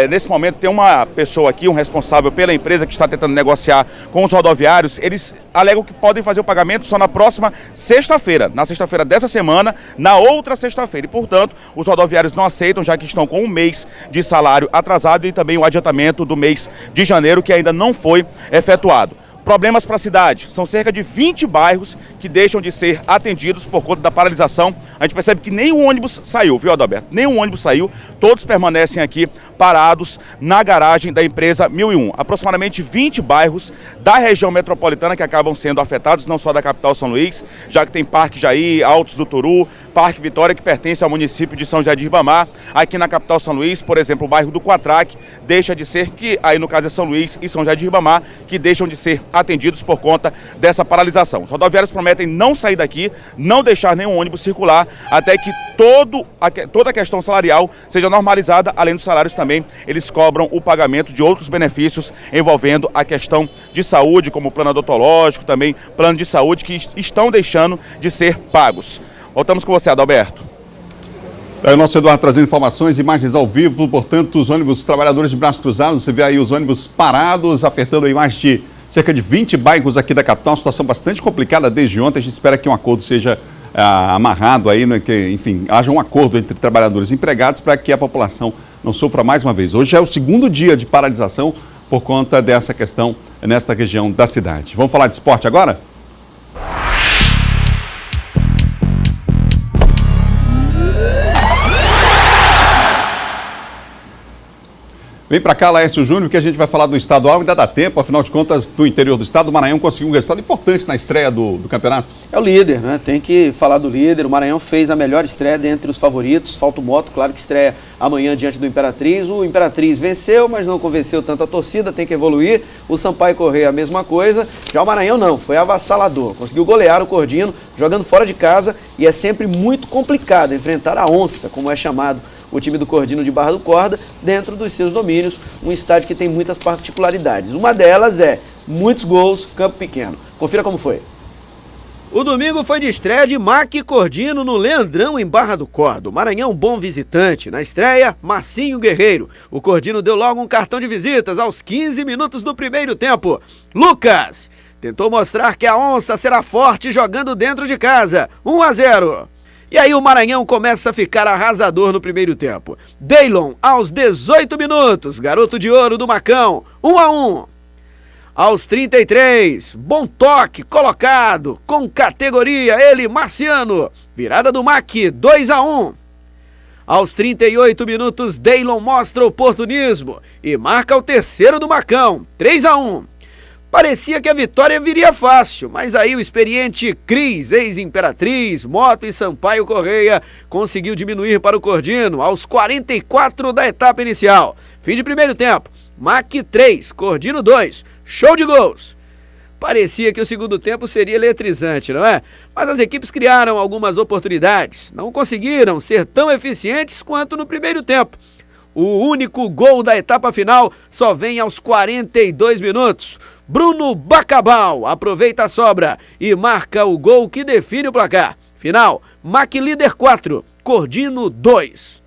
nesse momento tem uma pessoa aqui, um responsável pela empresa que está tentando negociar com os rodoviários. Eles alegam que podem fazer o pagamento só na próxima sexta-feira, na sexta-feira dessa semana, na outra sexta-feira. E, portanto, os rodoviários não aceitam, já que estão com um mês de salário atrasado e também o adiantamento do mês de janeiro, que ainda não foi efetuado. Problemas para a cidade. São cerca de 20 bairros que deixam de ser atendidos por conta da paralisação. A gente percebe que nenhum ônibus saiu, viu, Adalberto? Nenhum ônibus saiu. Todos permanecem aqui parados na garagem da empresa 1001. Aproximadamente 20 bairros da região metropolitana que acabam sendo afetados, não só da capital São Luís, já que tem Parque Jair, Altos do Turu, Parque Vitória, que pertence ao município de São José de Ribamar. Aqui na capital São Luís, por exemplo, o bairro do Quatraque deixa de ser, que aí no caso é São Luís e São José de Ribamar, que deixam de ser atendidos por conta dessa paralisação. Os rodoviários prometem não sair daqui, não deixar nenhum ônibus circular, até que toda a questão salarial seja normalizada. Além dos salários também, eles cobram o pagamento de outros benefícios envolvendo a questão de saúde, como o plano odontológico, também plano de saúde, que estão deixando de ser pagos. Voltamos com você, Adalberto. É o nosso Eduardo trazendo informações, imagens ao vivo, portanto, os ônibus, trabalhadores de braços cruzados, você vê aí os ônibus parados, afetando aí mais de cerca de 20 bairros aqui da capital, uma situação bastante complicada desde ontem. A gente espera que um acordo seja amarrado aí, né, que, enfim, haja um acordo entre trabalhadores e empregados para que a população não sofra mais uma vez. Hoje é o segundo dia de paralisação por conta dessa questão nesta região da cidade. Vamos falar de esporte agora? Vem para cá, Laércio Júnior, que a gente vai falar do estadual. Ainda dá tempo, afinal de contas, do interior do estado, o Maranhão conseguiu um resultado importante na estreia do campeonato. É o líder, né? Tem que falar do líder. O Maranhão fez a melhor estreia dentre os favoritos. Falta o Moto, claro que estreia amanhã diante do Imperatriz. O Imperatriz venceu, mas não convenceu tanto a torcida, tem que evoluir. O Sampaio Corrêa, a mesma coisa. Já o Maranhão não, foi avassalador. Conseguiu golear o Cordino, jogando fora de casa, e é sempre muito complicado enfrentar a onça, como é chamado o time do Cordino de Barra do Corda, dentro dos seus domínios, um estádio que tem muitas particularidades. Uma delas é muitos gols, campo pequeno. Confira como foi. O domingo foi de estreia de Mac e Cordino no Leandrão, em Barra do Corda. O Maranhão, bom visitante. Na estreia, Marcinho Guerreiro. O Cordino deu logo um cartão de visitas aos 15 minutos do primeiro tempo. Lucas tentou mostrar que a onça será forte jogando dentro de casa. 1-0. E aí o Maranhão começa a ficar arrasador no primeiro tempo. Deylon, aos 18 minutos, garoto de ouro do Macão, 1-1. Aos 33, bom toque, colocado, com categoria, ele, Marciano. Virada do Mac, 2-1. Aos 38 minutos, Deylon mostra oportunismo e marca o terceiro do Macão, 3-1. Parecia que a vitória viria fácil, mas aí o experiente Cris, ex-Imperatriz, Moto e Sampaio Correia conseguiu diminuir para o Cordino aos 44 da etapa inicial. Fim de primeiro tempo, MAC 3, Cordino 2, show de gols. Parecia que o segundo tempo seria eletrizante, não é? Mas as equipes criaram algumas oportunidades, não conseguiram ser tão eficientes quanto no primeiro tempo. O único gol da etapa final só vem aos 42 minutos. Bruno Bacabal aproveita a sobra e marca o gol que define o placar. Final, MAC Líder 4, Cordino 2.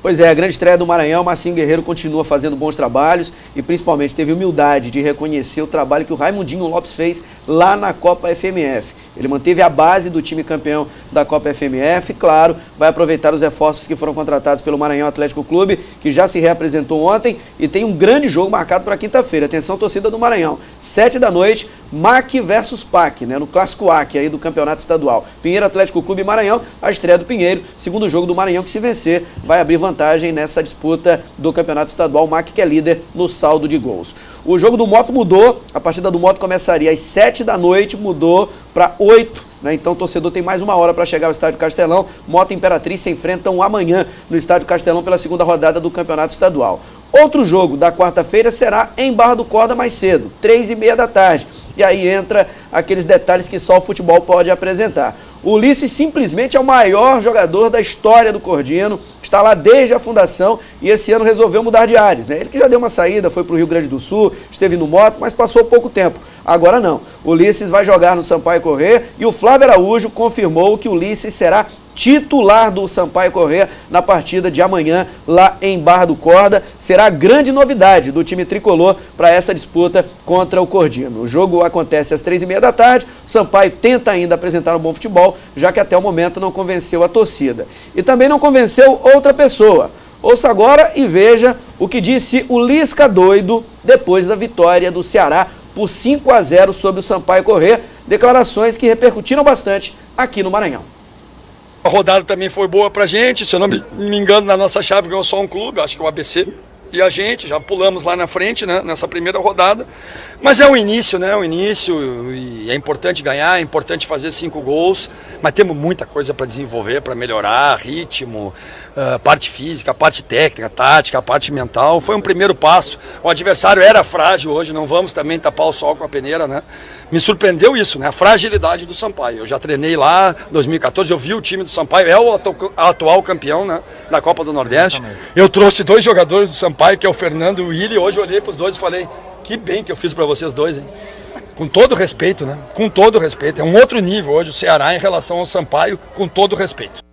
Pois é, a grande estreia do Maranhão, Marcinho Guerreiro continua fazendo bons trabalhos e principalmente teve humildade de reconhecer o trabalho que o Raimundinho Lopes fez lá na Copa FMF. Ele manteve a base do time campeão da Copa FMF, claro, vai aproveitar os reforços que foram contratados pelo Maranhão Atlético Clube, que já se reapresentou ontem e tem um grande jogo marcado para quinta-feira. Atenção, torcida do Maranhão, 7 da noite, MAC versus PAC, né, no Clássico AC aí do Campeonato Estadual. Pinheiro Atlético Clube e Maranhão, a estreia do Pinheiro, segundo jogo do Maranhão que se vencer vai abrir vantagem nessa disputa do Campeonato Estadual, MAC que é líder no saldo de gols. O jogo do Moto mudou, a partida do Moto começaria às 7 da noite, mudou para 8, né? Então o torcedor tem mais uma hora para chegar ao Estádio Castelão. Moto e Imperatriz se enfrentam amanhã no Estádio Castelão pela segunda rodada do Campeonato Estadual. Outro jogo da quarta-feira será em Barra do Corda mais cedo, 3h30 da tarde. E aí entra aqueles detalhes que só o futebol pode apresentar. O Ulisses simplesmente é o maior jogador da história do Cordino, está lá desde a fundação e esse ano resolveu mudar de ares, né? Ele que já deu uma saída, foi para o Rio Grande do Sul, esteve no Moto, mas passou pouco tempo. Agora não, o Ulisses vai jogar no Sampaio Corrêa e o Flávio Araújo confirmou que o Ulisses será titular do Sampaio Corrêa na partida de amanhã lá em Barra do Corda. Será a grande novidade do time tricolor para essa disputa contra o Cordino. O jogo acontece às 3h30 da tarde, o Sampaio tenta ainda apresentar um bom futebol, já que até o momento não convenceu a torcida. E também não convenceu outra pessoa. Ouça agora e veja o que disse o Lisca doido depois da vitória do Ceará por 5-0 sobre o Sampaio Corrêa, declarações que repercutiram bastante aqui no Maranhão. A rodada também foi boa pra gente, se eu não me engano, na nossa chave ganhou só um clube, acho que o ABC e a gente, já pulamos lá na frente, né, nessa primeira rodada, mas é o início, né, e é importante ganhar, é importante fazer 5 gols, mas temos muita coisa para desenvolver, para melhorar, ritmo, parte física, parte técnica, tática, parte mental. Foi um primeiro passo, o adversário era frágil hoje, não vamos também tapar o sol com a peneira, né, me surpreendeu isso, né, a fragilidade do Sampaio. Eu já treinei lá em 2014, eu vi o time do Sampaio, é o atual campeão, né, da Copa do Nordeste. Eu trouxe 2 jogadores do Sampaio, que é o Fernando e o Willi, hoje eu olhei para os dois e falei, que bem que eu fiz para vocês dois, hein? Com todo respeito, né? Com todo respeito. É um outro nível hoje o Ceará em relação ao Sampaio, com todo respeito.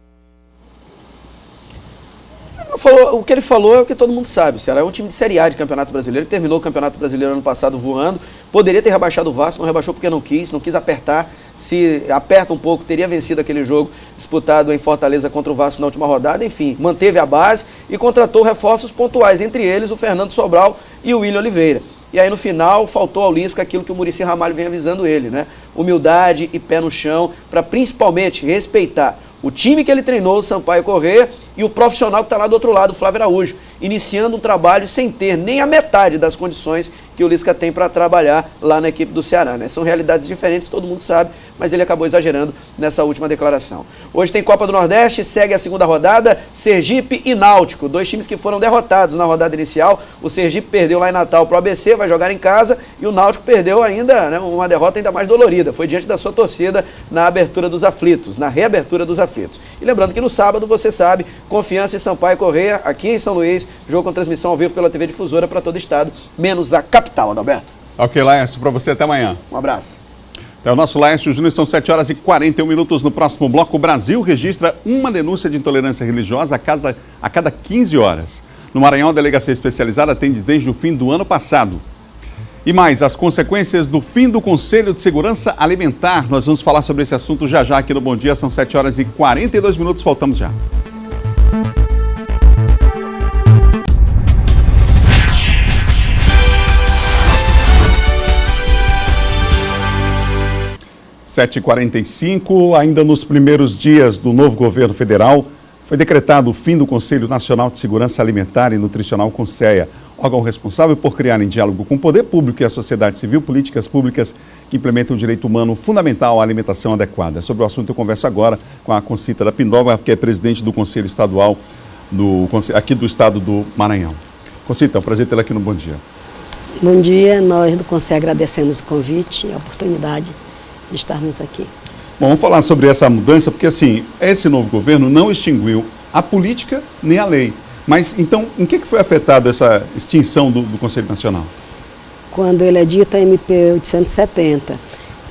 O que ele falou é o que todo mundo sabe. O Ceará é um time de Série A de Campeonato Brasileiro, que terminou o Campeonato Brasileiro ano passado voando. Poderia ter rebaixado o Vasco, não rebaixou porque não quis apertar. Se aperta um pouco, teria vencido aquele jogo disputado em Fortaleza contra o Vasco na última rodada. Enfim, manteve a base e contratou reforços pontuais, entre eles o Fernando Sobral e o William Oliveira. E aí no final faltou ao Lisca aquilo que o Muricy Ramalho vem avisando ele, né? Humildade e pé no chão para principalmente respeitar o time que ele treinou, o Sampaio Corrêa, e o profissional que está lá do outro lado, o Flávio Araújo, iniciando um trabalho sem ter nem a metade das condições que o Lisca tem para trabalhar lá na equipe do Ceará, né? São realidades diferentes, todo mundo sabe, mas ele acabou exagerando nessa última declaração. Hoje tem Copa do Nordeste, segue a segunda rodada, Sergipe e Náutico, 2 times que foram derrotados na rodada inicial. O Sergipe perdeu lá em Natal para o ABC, vai jogar em casa, e o Náutico perdeu ainda, né, uma derrota ainda mais dolorida, foi diante da sua torcida na abertura dos aflitos, na reabertura dos aflitos. E lembrando que no sábado, você sabe, Confiança e Sampaio Corrêa, aqui em São Luís, jogo com transmissão ao vivo pela TV Difusora para todo o estado, menos a capital, Adalberto. Ok, Laércio, para você até amanhã. Um abraço. É o nosso Laércio Júnior, são 7h41. No próximo bloco, o Brasil registra uma denúncia de intolerância religiosa a cada 15 horas. No Maranhão, a delegacia especializada atende desde o fim do ano passado. E mais, as consequências do fim do Conselho de Segurança Alimentar. Nós vamos falar sobre esse assunto já aqui no Bom Dia. São 7h42, voltamos já. (7h45), ainda nos primeiros dias do novo governo federal, Foi decretado o fim do Conselho Nacional de Segurança Alimentar e Nutricional, CONSEA, órgão responsável por criar, em diálogo com o poder público e a sociedade civil, políticas públicas que implementam o direito humano fundamental à alimentação adequada. Sobre o assunto eu converso agora com a Concita da Pindova, que é presidente do Conselho Estadual aqui do estado do Maranhão. Concita, é um prazer tê-la aqui no Bom Dia. Bom dia, nós do Conselho agradecemos o convite e a oportunidade de estarmos aqui. Bom, vamos falar sobre essa mudança, porque assim, esse novo governo não extinguiu a política nem a lei. Mas então, em que foi afetada essa extinção do Conselho Nacional? Quando ele edita a MP 870,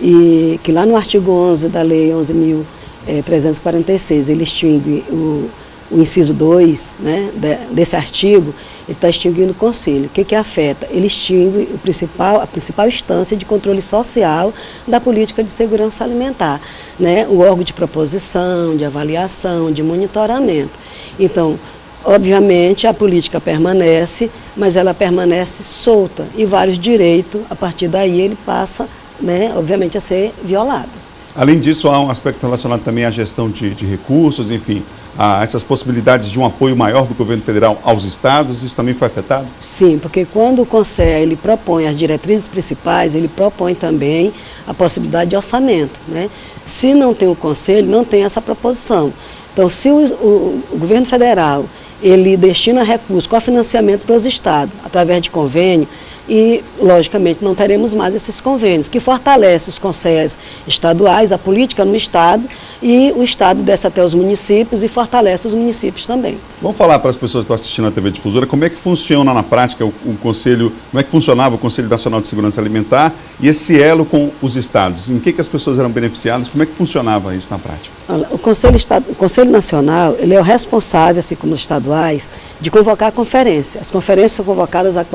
e que lá no artigo 11 da Lei 11.346, ele extingue o inciso 2, né, desse artigo, ele está extinguindo o Conselho. O que afeta? Ele extingue a principal instância de controle social da política de segurança alimentar, né, o órgão de proposição, de avaliação, de monitoramento. Então, obviamente, a política permanece, mas ela permanece solta e vários direitos, a partir daí, ele passa, né, obviamente, a ser violado. Além disso, há um aspecto relacionado também à gestão de recursos, enfim, a essas possibilidades de um apoio maior do governo federal aos estados, isso também foi afetado? Sim, porque quando o CONSEA ele propõe as diretrizes principais, ele propõe também a possibilidade de orçamento, né? Se não tem o conselho, não tem essa proposição. Então, se o governo federal ele destina recursos com financiamento para os estados, através de convênio, e, logicamente, não teremos mais esses convênios, que fortalecem os conselhos estaduais, a política no estado, e o estado desce até os municípios e fortalece os municípios também. Vamos falar para as pessoas que estão assistindo a TV Difusora, como é que funciona na prática o Conselho, como é que funcionava o Conselho Nacional de Segurança Alimentar e esse elo com os estados? Em que as pessoas eram beneficiadas? Como é que funcionava isso na prática? O Conselho Nacional, ele é o responsável, assim como os estaduais, de convocar a conferência. As conferências são convocadas a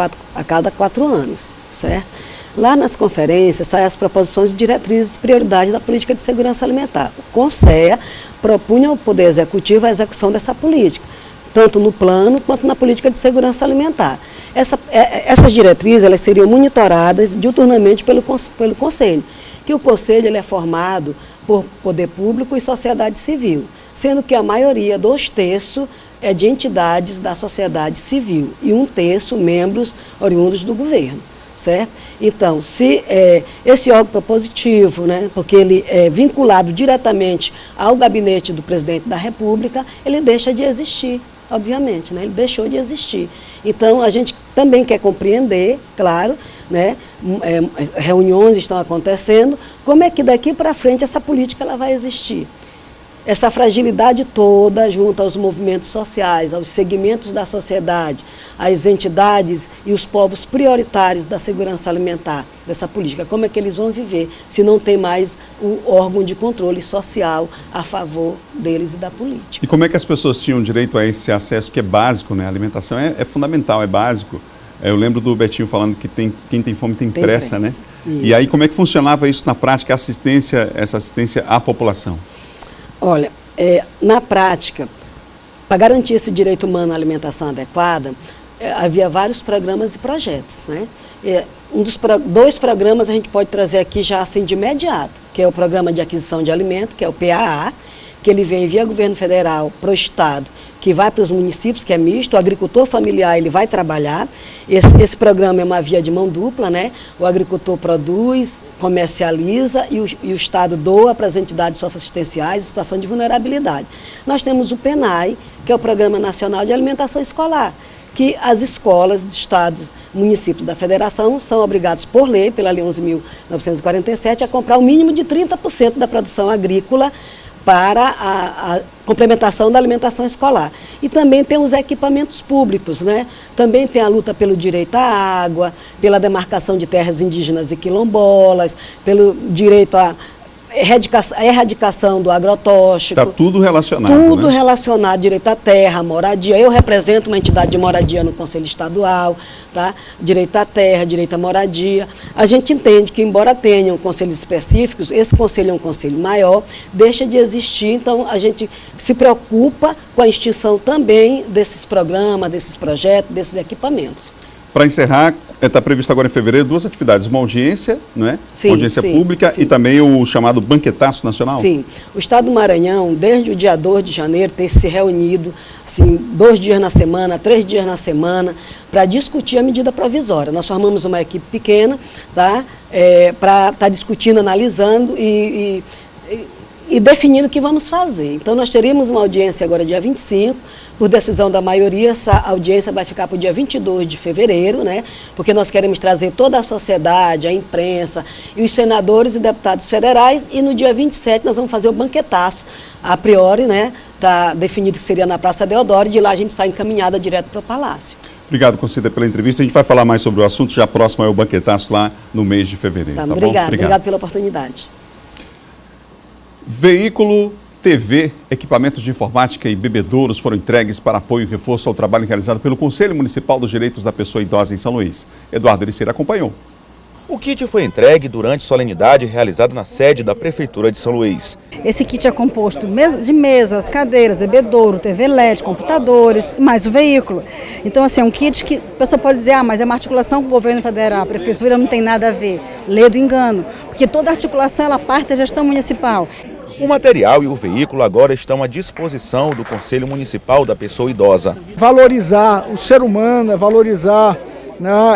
cada 4 anos, certo? Lá nas conferências saem as proposições de diretrizes e prioridades da política de segurança alimentar. O CONSEA propunha ao Poder Executivo a execução dessa política, tanto no plano quanto na política de segurança alimentar. Essas diretrizes elas seriam monitoradas diuturnamente pelo Conselho, que o Conselho ele é formado por poder público e sociedade civil, sendo que a maioria, 2/3, é de entidades da sociedade civil e 1/3 membros oriundos do governo, certo? Então, se esse órgão propositivo, né, porque ele é vinculado diretamente ao gabinete do presidente da República, ele deixa de existir, obviamente, né, ele deixou de existir. Então, a gente também quer compreender, claro, né, reuniões estão acontecendo, como é que daqui para frente essa política ela vai existir. Essa fragilidade toda, junto aos movimentos sociais, aos segmentos da sociedade, às entidades e os povos prioritários da segurança alimentar, dessa política, como é que eles vão viver se não tem mais o órgão de controle social a favor deles e da política. E como é que as pessoas tinham direito a esse acesso que é básico, né? A alimentação é fundamental, é básico. Eu lembro do Betinho falando que quem tem fome tem pressa, né? Isso. E aí como é que funcionava isso na prática, essa assistência à população? Olha, na prática, para garantir esse direito humano à alimentação adequada, havia vários programas e projetos, né? Dois programas a gente pode trazer aqui já assim de imediato, que é o Programa de Aquisição de Alimento, que é o PAA, que ele vem via governo federal para o estado, que vai para os municípios, que é misto, o agricultor familiar ele vai trabalhar. Esse programa é uma via de mão dupla, né? O agricultor produz, comercializa e o Estado doa para as entidades socioassistenciais em situação de vulnerabilidade. Nós temos o PENAI, que é o Programa Nacional de Alimentação Escolar, que as escolas dos estados, municípios da federação são obrigados por lei, pela Lei 11.947, a comprar o mínimo de 30% da produção agrícola para a complementação da alimentação escolar. E também tem os equipamentos públicos, né? Também tem a luta pelo direito à água, pela demarcação de terras indígenas e quilombolas, pelo direito à erradicação do agrotóxico. Está tudo relacionado, Tudo, né? Relacionado, direito à terra, moradia. Eu represento uma entidade de moradia no Conselho Estadual, tá? Direito à terra, direito à moradia. A gente entende que, embora tenham conselhos específicos, esse conselho é um conselho maior, deixa de existir, então a gente se preocupa com a extinção também desses programas, desses projetos, desses equipamentos. Para encerrar, está previsto agora em fevereiro 2 atividades, uma audiência, não é? Sim, uma audiência pública e também o chamado Banquetaço Nacional? Sim. O Estado do Maranhão, desde o dia 2 de janeiro, tem se reunido assim, 2 dias na semana, 3 dias na semana, para discutir a medida provisória. Nós formamos uma equipe pequena, tá? Para estar discutindo, analisando e definindo o que vamos fazer. Então, nós teríamos uma audiência agora dia 25, por decisão da maioria, essa audiência vai ficar para o dia 22 de fevereiro, né? Porque nós queremos trazer toda a sociedade, a imprensa e os senadores e deputados federais, e no dia 27 nós vamos fazer o banquetaço, a priori, né? Está definido que seria na Praça Deodoro, e de lá a gente sai encaminhada direto para o Palácio. Obrigado, conselheira, pela entrevista. A gente vai falar mais sobre o assunto já próximo ao banquetaço lá no mês de fevereiro. Tá bom? Obrigado pela oportunidade. Veículo, TV, equipamentos de informática e bebedouros foram entregues para apoio e reforço ao trabalho realizado pelo Conselho Municipal dos Direitos da Pessoa Idosa em São Luís. Eduardo Ericeira acompanhou. O kit foi entregue durante solenidade realizada na sede da Prefeitura de São Luís. Esse kit é composto de mesas, cadeiras, bebedouro, TV LED, computadores, mais o veículo. Então, assim, é um kit que a pessoa pode dizer, mas é uma articulação com o governo federal, a Prefeitura não tem nada a ver. Lê do engano, porque toda articulação ela parte da gestão municipal. O material e o veículo agora estão à disposição do Conselho Municipal da Pessoa Idosa. Valorizar o ser humano, valorizar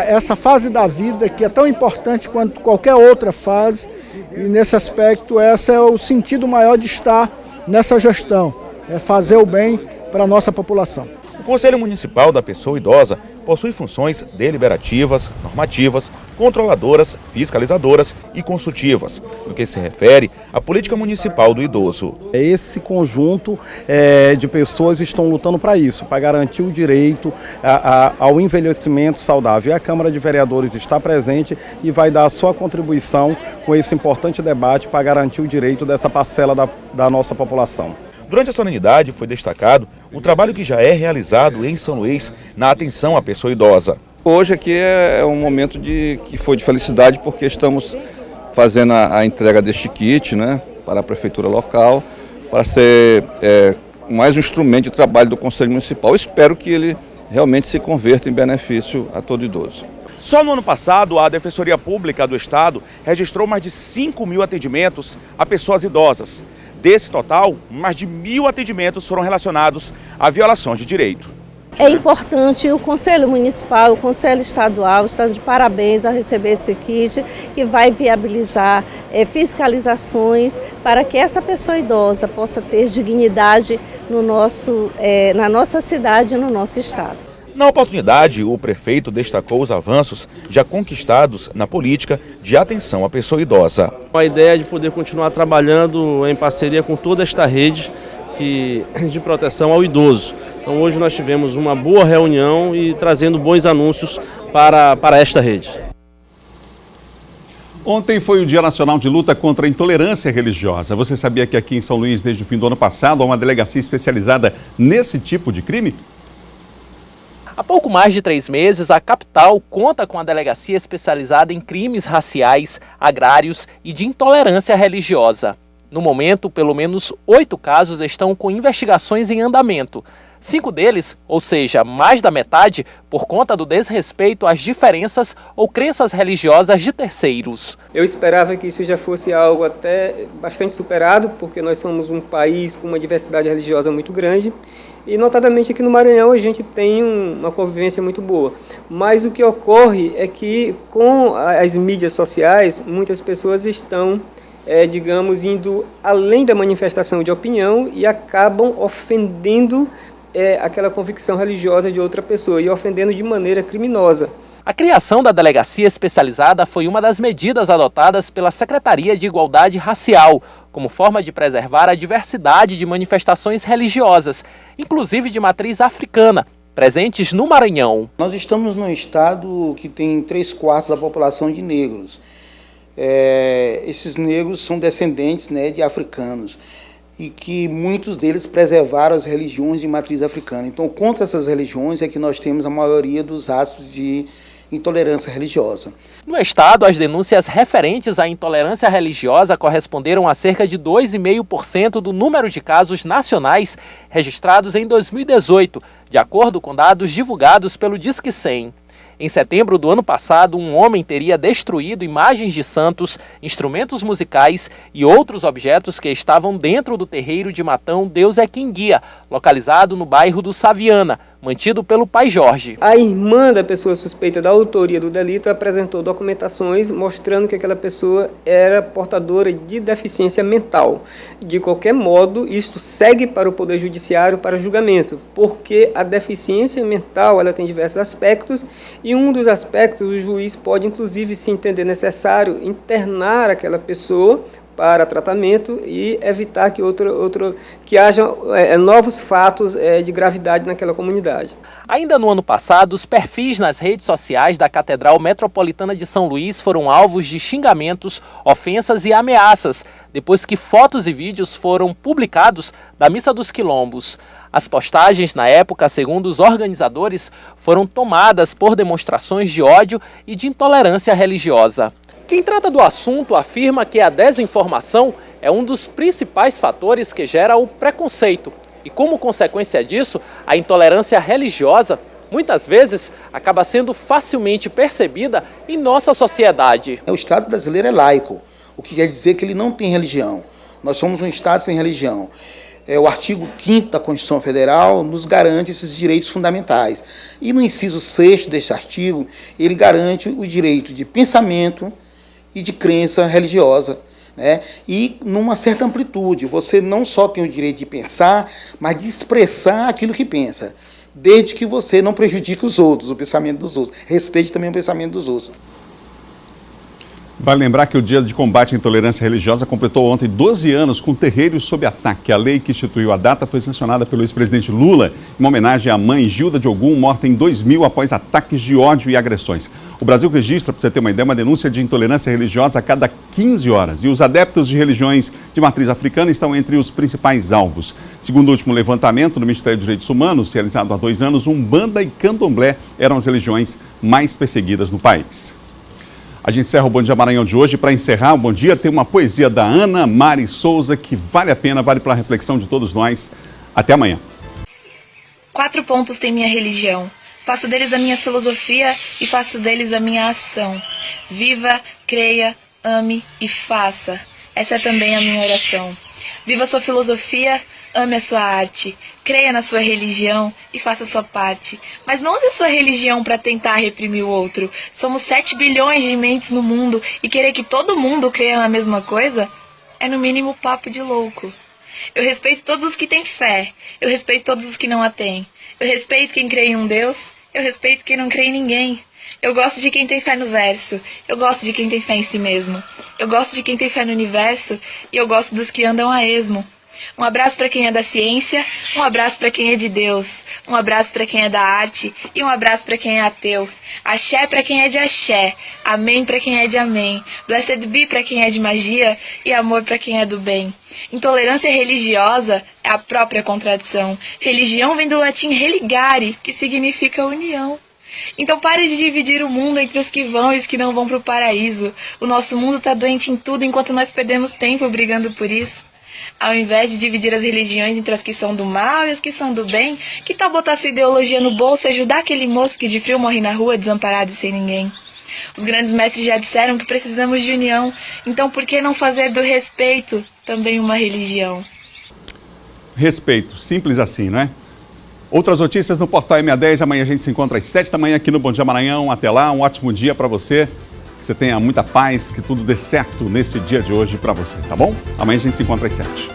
essa fase da vida que é tão importante quanto qualquer outra fase, e nesse aspecto esse é o sentido maior de estar nessa gestão, é fazer o bem para a nossa população. O Conselho Municipal da Pessoa Idosa possui funções deliberativas, normativas, controladoras, fiscalizadoras e consultivas, no que se refere à política municipal do idoso. Esse conjunto de pessoas estão lutando para isso, para garantir o direito ao envelhecimento saudável. E a Câmara de Vereadores está presente e vai dar a sua contribuição com esse importante debate para garantir o direito dessa parcela da nossa população. Durante a solenidade foi destacado o trabalho que já é realizado em São Luís na atenção à pessoa idosa. Hoje aqui é um momento que foi de felicidade, porque estamos fazendo a entrega deste kit, né, para a prefeitura local, para ser mais um instrumento de trabalho do Conselho Municipal. Eu espero que ele realmente se converta em benefício a todo idoso. Só no ano passado, a Defensoria Pública do Estado registrou mais de 5.000 atendimentos a pessoas idosas. Desse total, mais de 1.000 atendimentos foram relacionados a violações de direito. É importante o Conselho Municipal, o Conselho Estadual estão de parabéns ao receber esse kit, que vai viabilizar fiscalizações para que essa pessoa idosa possa ter dignidade na nossa cidade e no nosso estado. Na oportunidade, o prefeito destacou os avanços já conquistados na política de atenção à pessoa idosa. A ideia é de poder continuar trabalhando em parceria com toda esta rede de proteção ao idoso. Então hoje nós tivemos uma boa reunião e trazendo bons anúncios para esta rede. Ontem foi o Dia Nacional de Luta contra a Intolerância Religiosa. Você sabia que aqui em São Luís, desde o fim do ano passado, há uma delegacia especializada nesse tipo de crime? Há pouco mais de 3 meses, a capital conta com a delegacia especializada em crimes raciais, agrários e de intolerância religiosa. No momento, pelo menos 8 casos estão com investigações em andamento. 5 deles, ou seja, mais da metade, por conta do desrespeito às diferenças ou crenças religiosas de terceiros. Eu esperava que isso já fosse algo até bastante superado, porque nós somos um país com uma diversidade religiosa muito grande. E notadamente aqui no Maranhão a gente tem uma convivência muito boa. Mas o que ocorre é que com as mídias sociais, muitas pessoas estão, digamos, indo além da manifestação de opinião e acabam ofendendo aquela convicção religiosa de outra pessoa e ofendendo de maneira criminosa. A criação da delegacia especializada foi uma das medidas adotadas pela Secretaria de Igualdade Racial, como forma de preservar a diversidade de manifestações religiosas, inclusive de matriz africana, presentes no Maranhão. Nós estamos num estado que tem 3/4 da população de negros. Esses negros são descendentes, de africanos, e que muitos deles preservaram as religiões de matriz africana. Então, contra essas religiões é que nós temos a maioria dos atos de intolerância religiosa. No estado, as denúncias referentes à intolerância religiosa corresponderam a cerca de 2,5% do número de casos nacionais registrados em 2018, de acordo com dados divulgados pelo Disque 100. Em setembro do ano passado, um homem teria destruído imagens de santos, instrumentos musicais e outros objetos que estavam dentro do terreiro de Matão Deus é Quem Guia, localizado no bairro do Saviana, mantido pelo pai Jorge. A irmã da pessoa suspeita da autoria do delito apresentou documentações mostrando que aquela pessoa era portadora de deficiência mental. De qualquer modo, isto segue para o Poder Judiciário para julgamento, porque a deficiência mental ela tem diversos aspectos e um dos aspectos o juiz pode inclusive se entender necessário internar aquela pessoa para tratamento e evitar que haja novos fatos de gravidade naquela comunidade. Ainda no ano passado, os perfis nas redes sociais da Catedral Metropolitana de São Luís foram alvos de xingamentos, ofensas e ameaças, depois que fotos e vídeos foram publicados da Missa dos Quilombos. As postagens, na época, segundo os organizadores, foram tomadas por demonstrações de ódio e de intolerância religiosa. Quem trata do assunto afirma que a desinformação é um dos principais fatores que gera o preconceito. E como consequência disso, a intolerância religiosa, muitas vezes, acaba sendo facilmente percebida em nossa sociedade. O Estado brasileiro é laico, o que quer dizer que ele não tem religião. Nós somos um Estado sem religião. O artigo 5º da Constituição Federal nos garante esses direitos fundamentais. E no inciso 6º deste artigo, ele garante o direito de pensamento e de crença religiosa, né? E numa certa amplitude. Você não só tem o direito de pensar, mas de expressar aquilo que pensa, desde que você não prejudique os outros, o pensamento dos outros. Respeite também o pensamento dos outros. Vale lembrar que o Dia de Combate à Intolerância Religiosa completou ontem 12 anos com terreiros sob ataque. A lei que instituiu a data foi sancionada pelo ex-presidente Lula em uma homenagem à mãe Gilda de Ogum, morta em 2000 após ataques de ódio e agressões. O Brasil registra, para você ter uma ideia, uma denúncia de intolerância religiosa a cada 15 horas. E os adeptos de religiões de matriz africana estão entre os principais alvos. Segundo o último levantamento do Ministério dos Direitos Humanos, realizado há 2 anos, Umbanda e Candomblé eram as religiões mais perseguidas no país. A gente encerra o Bom Dia Maranhão de hoje. Para encerrar o Bom Dia, tem uma poesia da Ana Mari Souza que vale a pena, vale para a reflexão de todos nós. Até amanhã. 4 pontos tem minha religião. Faço deles a minha filosofia e faço deles a minha ação. Viva, creia, ame e faça. Essa é também a minha oração. Viva a sua filosofia, ame a sua arte. Creia na sua religião e faça a sua parte. Mas não use a sua religião para tentar reprimir o outro. Somos 7 bilhões de mentes no mundo e querer que todo mundo creia na mesma coisa é no mínimo papo de louco. Eu respeito todos os que têm fé. Eu respeito todos os que não a têm. Eu respeito quem crê em um Deus. Eu respeito quem não crê em ninguém. Eu gosto de quem tem fé no verso. Eu gosto de quem tem fé em si mesmo. Eu gosto de quem tem fé no universo. E eu gosto dos que andam a esmo. Um abraço para quem é da ciência, um abraço para quem é de Deus, um abraço para quem é da arte e um abraço para quem é ateu. Axé para quem é de axé, amém para quem é de amém, blessed be para quem é de magia e amor para quem é do bem. Intolerância religiosa é a própria contradição. Religião vem do latim religare, que significa união. Então pare de dividir o mundo entre os que vão e os que não vão para o paraíso. O nosso mundo está doente em tudo enquanto nós perdemos tempo brigando por isso. Ao invés de dividir as religiões entre as que são do mal e as que são do bem, que tal botar sua ideologia no bolso e ajudar aquele moço que de frio morre na rua desamparado e sem ninguém? Os grandes mestres já disseram que precisamos de união, então por que não fazer do respeito também uma religião? Respeito, simples assim, não é? Outras notícias no Portal MA10, amanhã a gente se encontra às 7 da manhã aqui no Bom Dia Maranhão. Até lá, um ótimo dia para você. Que você tenha muita paz, que tudo dê certo nesse dia de hoje para você, tá bom? Amanhã a gente se encontra às 7.